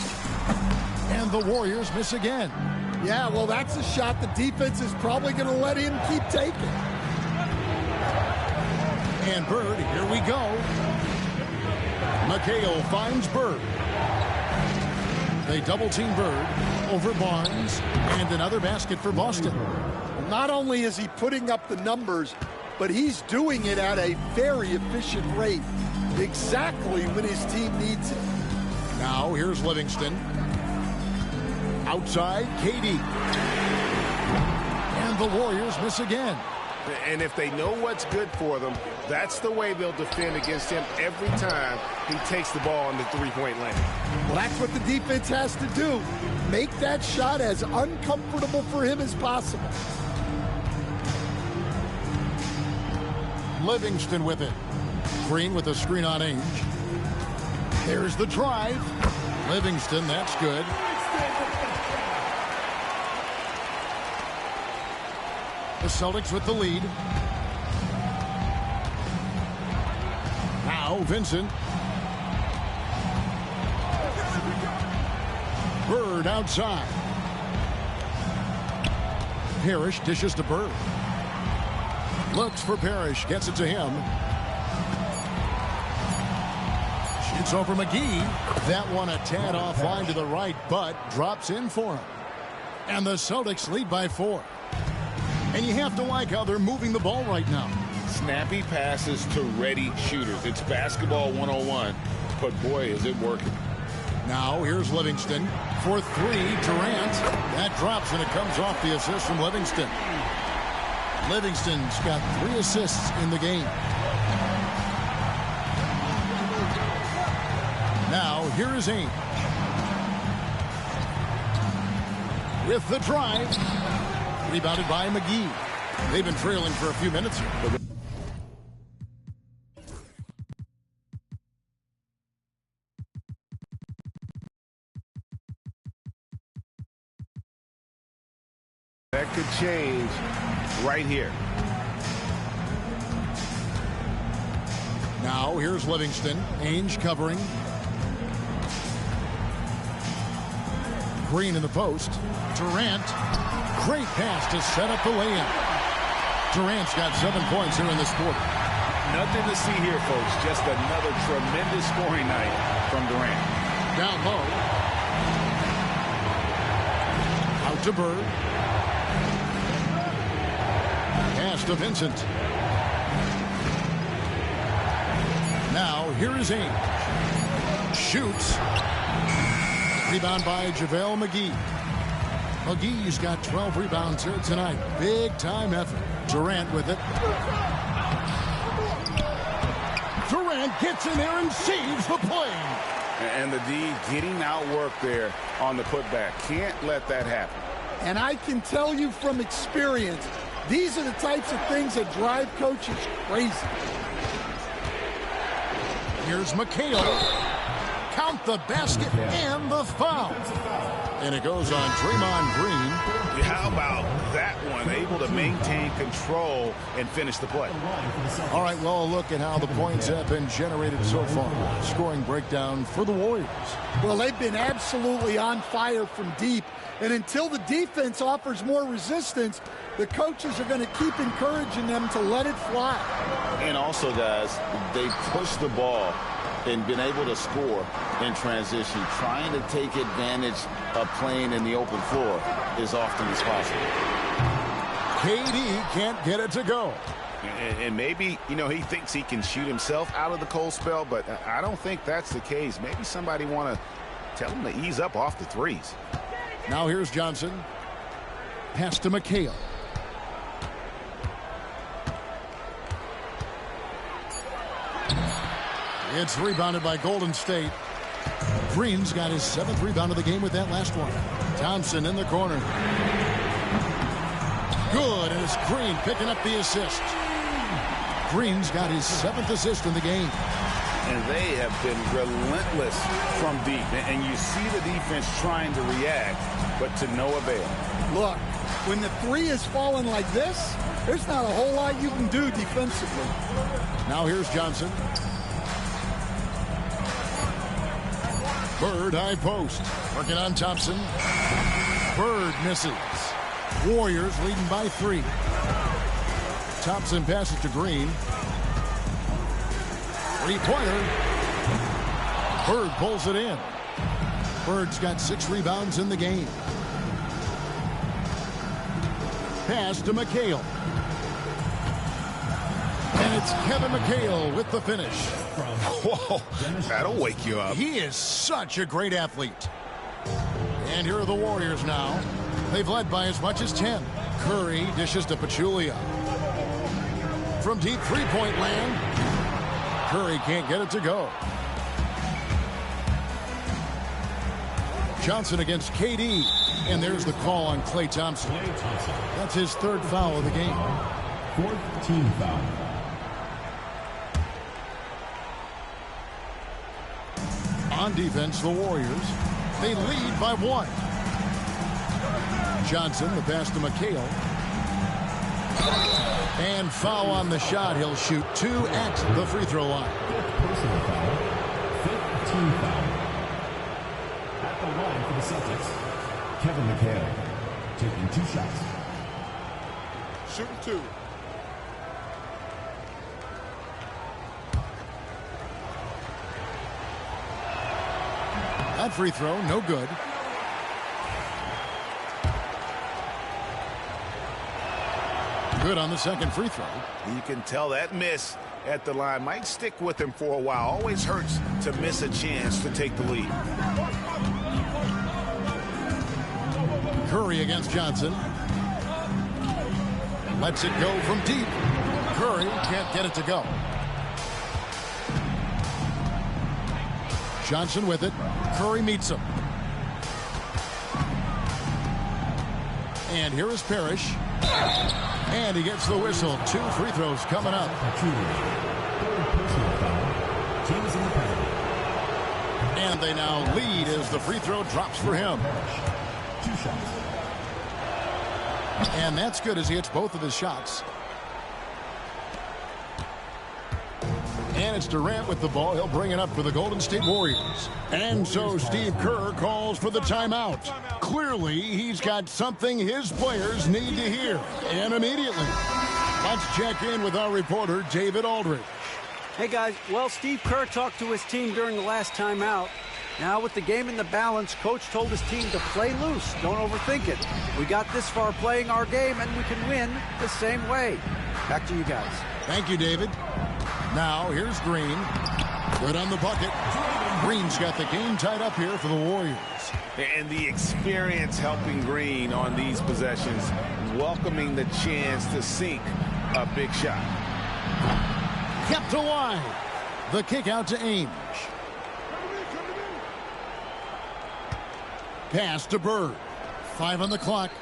And the Warriors miss again. Yeah, well, that's a shot the defense is probably going to let him keep taking. And Bird, here we go. McHale finds Bird. They double-team Bird over Barnes. And another basket for Boston. Not only is he putting up the numbers, but he's doing it at a very efficient rate. Exactly when his team needs it. Now, here's Livingston. Outside, KD. And the Warriors miss again. And if they know what's good for them, that's the way they'll defend against him every time he takes the ball in the three-point lane. Well, that's what the defense has to do. Make that shot as uncomfortable for him as possible. Livingston with it. Green with a screen on Ainge. There's the drive. Livingston, that's good. The Celtics with the lead. Now Vincent. Bird outside. Parrish dishes to Bird. Looks for Parrish. Gets it to him. Shoots over McGee. That one a tad offline to the right, but drops in for him. And the Celtics lead by 4. And you have to like how they're moving the ball right now. Snappy passes to ready shooters. It's basketball 101, but boy, is it working. Now here's Livingston for 3. Durant. That drops and it comes off the assist from Livingston. Livingston's got 3 assists in the game. Now here is Ainge. With the drive. Rebounded by McGee. They've been trailing for a few minutes here. That could change right here. Now here's Livingston. Ainge covering. Green in the post. Durant. Great pass to set up the lay-in. Durant's got 7 points here in this quarter. Nothing to see here, folks. Just another tremendous scoring night from Durant. Down low. Out to Bird. Pass to Vincent. Now here is Ainge. Shoots. Rebound by JaVale McGee. McGee's got 12 rebounds here tonight. Big time effort. Durant with it. Durant gets in there and saves the play. And the D getting outworked there on the putback. Can't let that happen. And I can tell you from experience, these are the types of things that drive coaches crazy. Here's McHale. Count the basket and the foul. And it goes on Draymond Green. How about that one? Able to maintain control and finish the play. All right, well, look at how the points have been generated so far. Scoring breakdown for the Warriors. Well, they've been absolutely on fire from deep. And until the defense offers more resistance, the coaches are going to keep encouraging them to let it fly. And also, guys, they push the ball and been able to score in transition, trying to take advantage of playing in the open floor as often as possible. KD can't get it to go. And maybe, you know, he thinks he can shoot himself out of the cold spell, but I don't think that's the case. Maybe somebody want to tell him to ease up off the threes. Now here's Johnson. Pass to McHale. It's rebounded by Golden State. Green's got his 7th rebound of the game with that last one. Thompson in the corner. Good, and it's Green picking up the assist. Green's got his 7th assist in the game. and they have been relentless from deep. And you see the defense trying to react, but to no avail. Look, when the three is falling like this, there's not a whole lot you can do defensively. Now here's Johnson. Bird high post. Working on Thompson. Bird misses. Warriors leading by 3. Thompson passes to Green. 3-pointer. Bird pulls it in. Bird's got 6 rebounds in the game. Pass to McHale. And it's Kevin McHale with the finish. Whoa, that'll wake you up. He is such a great athlete. And here are the Warriors now. They've led by as much as 10. Curry dishes to Pachulia. From deep three-point land, Curry can't get it to go. Johnson against KD. And there's the call on Klay Thompson. That's his 3rd foul of the game. 4th team foul. On defense, the Warriors. They lead by 1. Johnson, the pass to McHale. And foul on the shot. He'll shoot 2 at the free throw line. 5th personal foul. 5th team foul. At the line for the Celtics, Kevin McHale taking 2 shots. Shooting 2. That free throw, no good. Good on the second free throw. You can tell that miss at the line might stick with him for a while. Always hurts to miss a chance to take the lead. Curry against Johnson. Lets it go from deep. Curry can't get it to go. Johnson with it. Curry meets him. And here is Parrish. And he gets the whistle. 2 free throws coming up. And they now lead as the free throw drops for him. 2 shots. And that's good as he hits both of his shots. And it's Durant with the ball. He'll bring it up for the Golden State Warriors. And so Steve Kerr calls for the timeout. Clearly, he's got something his players need to hear. And immediately, let's check in with our reporter, David Aldridge. Hey, guys. Well, Steve Kerr talked to his team during the last timeout. Now, with the game in the balance, Coach told his team to play loose. Don't overthink it. We got this far playing our game, and we can win the same way. Back to you guys. Thank you, David. Now, here's Green. Good on the bucket. Green's got the game tied up here for the Warriors. And the experience helping Green on these possessions, welcoming the chance to sink a big shot. Kept alive. The kick out to Ainge. Pass to Bird. 5 on the clock.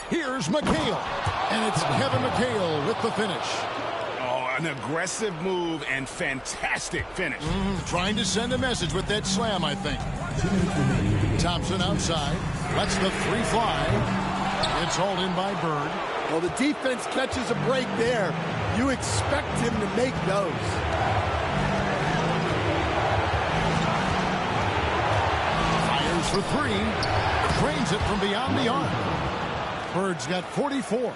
Here's McHale. And it's Kevin McHale with the finish. An aggressive move and fantastic finish. Trying to send a message with that slam, I think. Thompson outside. Lets the 3 fly. It's hauled in by Bird. Well, the defense catches a break there. You expect him to make those. Fires for 3. Drains it from beyond the arc. Bird's got 44.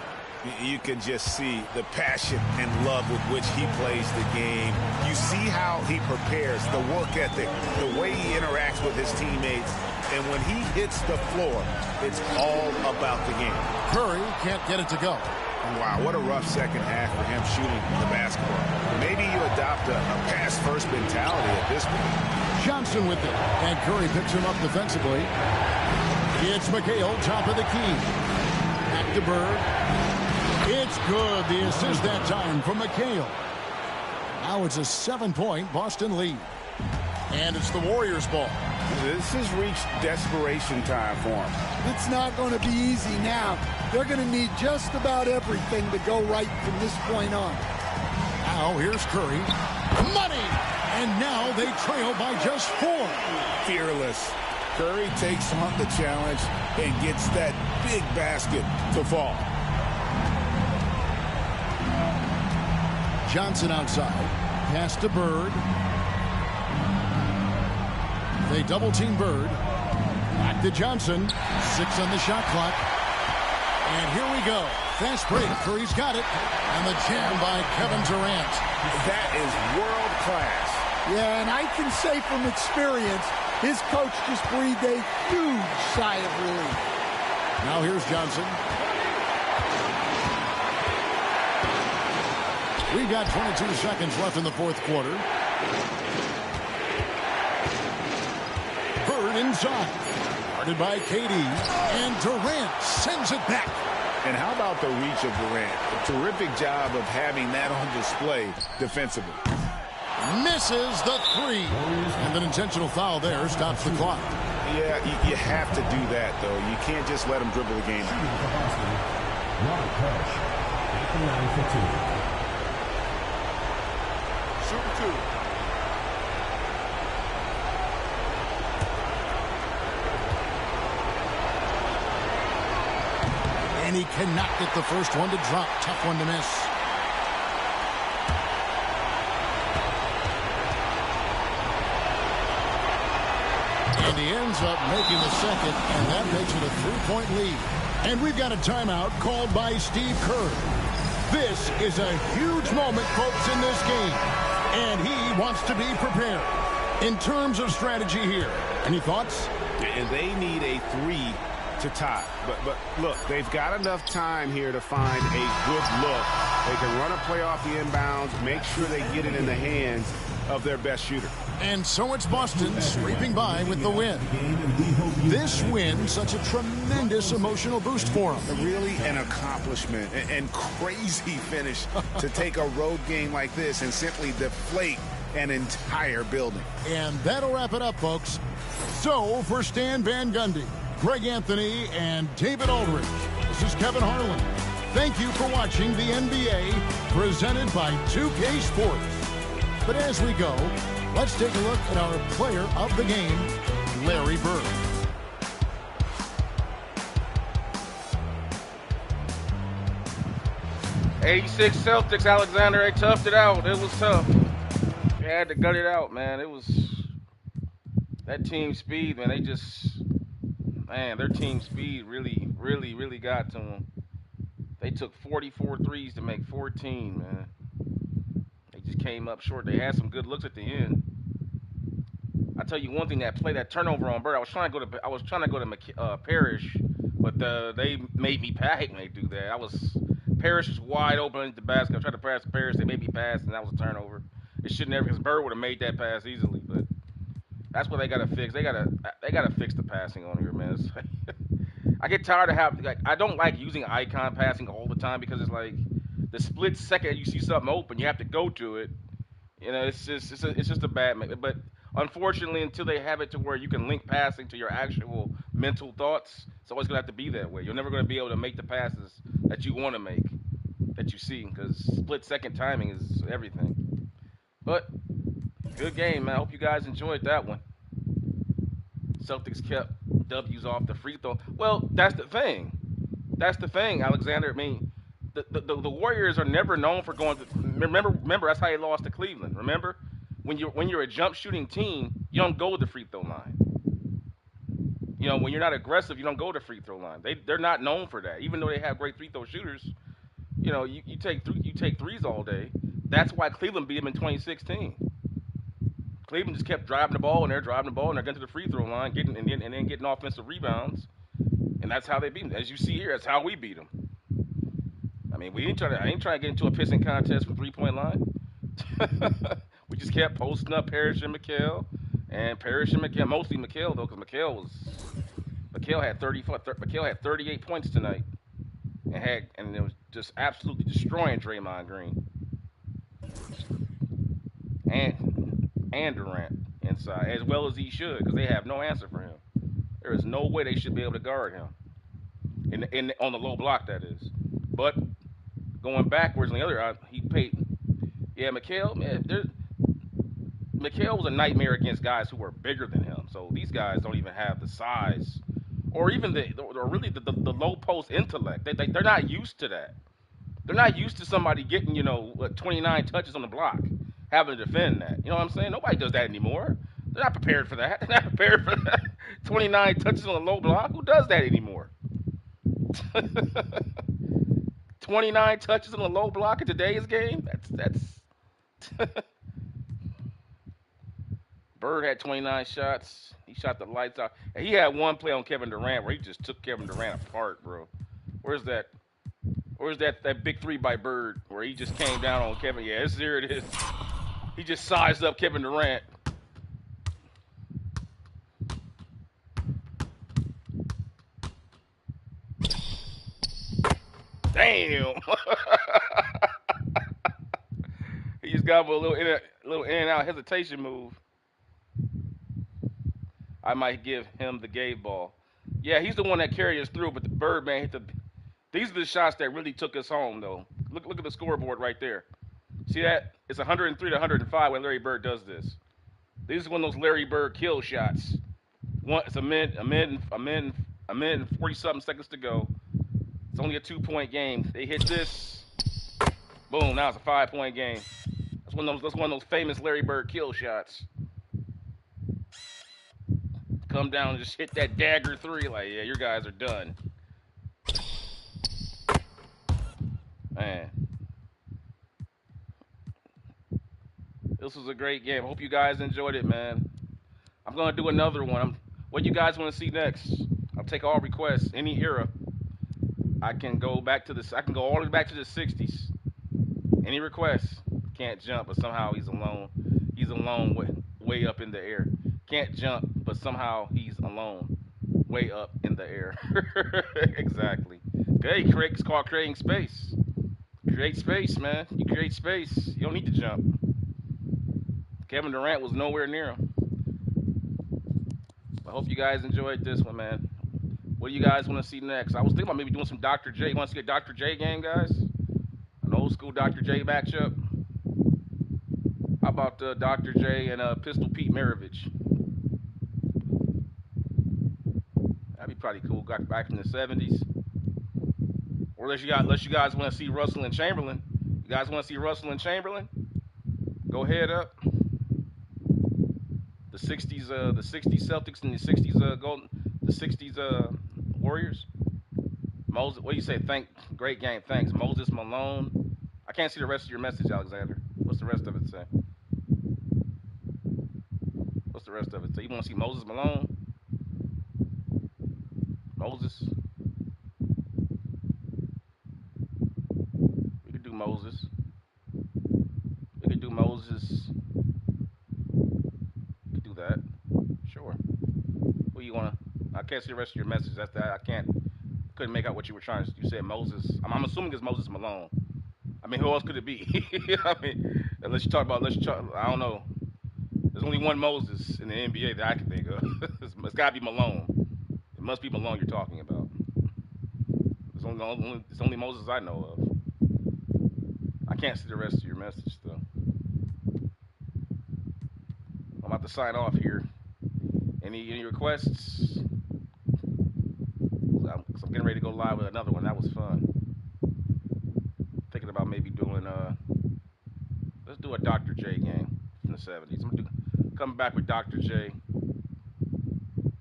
You can just see the passion and love with which he plays the game. You see how he prepares, the work ethic, the way he interacts with his teammates. And when he hits the floor, it's all about the game. Curry can't get it to go. Wow, what a rough second half for him shooting the basketball. Maybe you adopt a pass-first mentality at this point. Johnson with it. And Curry picks him up defensively. It's McHale, top of the key. Back to Bird. It's good. The assist that time from McHale. Now it's a 7-point Boston lead. And it's the Warriors' ball. This has reached desperation time for them. It's not going to be easy now. They're going to need just about everything to go right from this point on. Now here's Curry. Money! And now they trail by just 4. Fearless. Curry takes on the challenge and gets that big basket to fall. Johnson outside. Pass to Bird. They double-team Bird. Back to Johnson. 6 on the shot clock. And here we go. Fast break. Curry's got it. And the jam by Kevin Durant. That is world class. Yeah, and I can say from experience, his coach just breathed a huge sigh of relief. Now here's Johnson. We've got 22 seconds left in the fourth quarter. Bird inside. Guarded by KD. And Durant sends it back. And how about the reach of Durant? A terrific job of having that on display defensively. Misses the 3. And an intentional foul there stops the clock. Yeah, you have to do that, though. You can't just let him dribble the game. Robert Parrish at the line for 2. Super 2. And he cannot get the first one to drop. Tough one to miss. And he ends up making the second, and that makes it a 3-point lead. And we've got a timeout called by Steve Kerr. This is a huge moment, folks, in this game. And he wants to be prepared. In terms of strategy here, any thoughts? And they need a 3 to tie. But look, they've got enough time here to find a good look. They can run a play off the inbounds, make sure they get it in the hands of their best shooter. And so it's Boston sweeping by with the win. This win, such a tremendous emotional boost for them. Really an accomplishment and crazy finish to take a road game like this and simply deflate an entire building. And that'll wrap it up, folks. So for Stan Van Gundy, Greg Anthony, and David Aldridge, this is Kevin Harlan. Thank you for watching the NBA presented by 2K Sports. But as we go, let's take a look at our player of the game, Larry Bird. '86 Celtics, Alexander, they toughed it out. It was tough. They had to gut it out, man. It was that team speed, man. They just, man, their team speed really got to them. They took 44 threes to make 14, man. They just came up short. They had some good looks at the end. I tell you one thing, that play, that turnover on Bird. I was trying to go to Parrish, but they made me pass when they do that. Parrish was wide open at the basket. I tried to pass to Parrish. They made me pass, and that was a turnover. It should never, because Bird would have made that pass easily. But that's what they got to fix. They got to fix the passing on here, man. It's like, I get tired of I don't like using icon passing all the time, because it's like the split second you see something open, you have to go to it. You know, it's just a bad. But unfortunately, until they have it to where you can link passing to your actual mental thoughts, it's always gonna have to be that way. You're never gonna be able to make the passes that you want to make, that you see, because split second timing is everything. But good game, man. I hope you guys enjoyed that one. Celtics kept W's off the free throw. Well, that's the thing. Alexander. I mean, the Warriors are never known for going to. Remember, that's how they lost to Cleveland. Remember, when you're a jump shooting team, you don't go to the free throw line. You know, when you're not aggressive, you don't go to the free throw line. They're not known for that. Even though they have great free throw shooters, you know, you take threes all day. That's why Cleveland beat them in 2016. Cleveland just kept driving the ball, and they're getting to the free throw line, and then getting offensive rebounds, and that's how they beat them. As you see here, that's how we beat them. I mean, I ain't trying to get into a pissing contest from 3-point line. We just kept posting up Parrish and McHale, mostly McHale though, because McHale had 38 points tonight, and it was just absolutely destroying Draymond Green and Durant inside, as well as he should, because they have no answer for him. There is no way they should be able to guard him on the low block, that is. But going backwards on the other, Yeah, Mikal, man, Mikal was a nightmare against guys who were bigger than him. So these guys don't even have the size, or even or really the low post intellect. They're not used to that. They're not used to somebody getting 29 touches on the block, having to defend that. You know what I'm saying? Nobody does that anymore. They're not prepared for that. They're not prepared for that. 29 touches on a low block. Who does that anymore? 29 touches on a low block in today's game. That's Bird had 29 shots. He shot the lights out. And he had one play on Kevin Durant where he just took Kevin Durant apart, bro. Where's that? Where's that big three by Bird where he just came down on Kevin? Yeah, here it is. He just sized up Kevin Durant. Damn. He just got him a little in and out hesitation move. I might give him the gay ball. Yeah, he's the one that carried us through, but the Birdman hit the. These are the shots that really took us home, though. Look at the scoreboard right there. See that? It's 103 to 105 when Larry Bird does this. These are one of those Larry Bird kill shots. It's a minute and 40-something seconds to go. It's only a 2-point game. They hit this. Boom, now it's a 5-point game. That's one of those famous Larry Bird kill shots. Come down and just hit that dagger three. Like, yeah, your guys are done. Man. This was a great game. Hope you guys enjoyed it, man. I'm going to do another one. What you guys want to see next? I'll take all requests, any era. I can go back to this. I can go all the way back to the 60s. Any requests? Can't jump, but somehow he's alone. He's alone way up in the air. Can't jump, but somehow he's alone way up in the air. Exactly. Hey, it's called creating space. Create space, man. You create space. You don't need to jump. Kevin Durant was nowhere near him. I hope you guys enjoyed this one, man. What do you guys want to see next? I was thinking about maybe doing some Dr. J. You want to see a Dr. J game, guys? An old school Dr. J matchup? How about Dr. J and Pistol Pete Maravich? That'd be pretty cool. Got back in the 70s. Or unless you guys want to see Russell and Chamberlain. You guys want to see Russell and Chamberlain? Go ahead up. The 60s Celtics and the 60s Warriors. Moses, what do you say? Great game. Thanks. Moses Malone. I can't see the rest of your message, Alexander. What's the rest of it say? What's the rest of it say? You want to see Moses Malone? Moses. We could do Moses. We could do Moses. We could do that. Sure. Who you want to? I can't see the rest of your message. That's that. I couldn't make out what you were trying to. You said Moses. I'm assuming it's Moses Malone. I mean, who else could it be? I mean, I don't know. There's only one Moses in the NBA that I can think of. It's got to be Malone. It must be Malone you're talking about. It's only Moses I know of. I can't see the rest of your message, though. I'm about to sign off here. Any requests? I'm getting ready to go live with another one. That was fun. Thinking about maybe doing let's do a Dr. J game from the 70s. Coming back with Dr. J.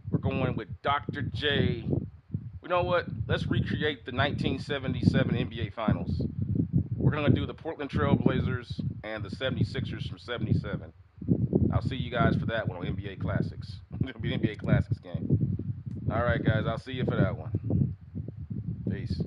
We're going with Dr. J. You know what? Let's recreate the 1977 NBA Finals. We're going to do the Portland Trail Blazers and the 76ers from 77. I'll see you guys for that one on NBA Classics. It'll be an NBA Classics game. All right, guys. I'll see you for that one. Peace.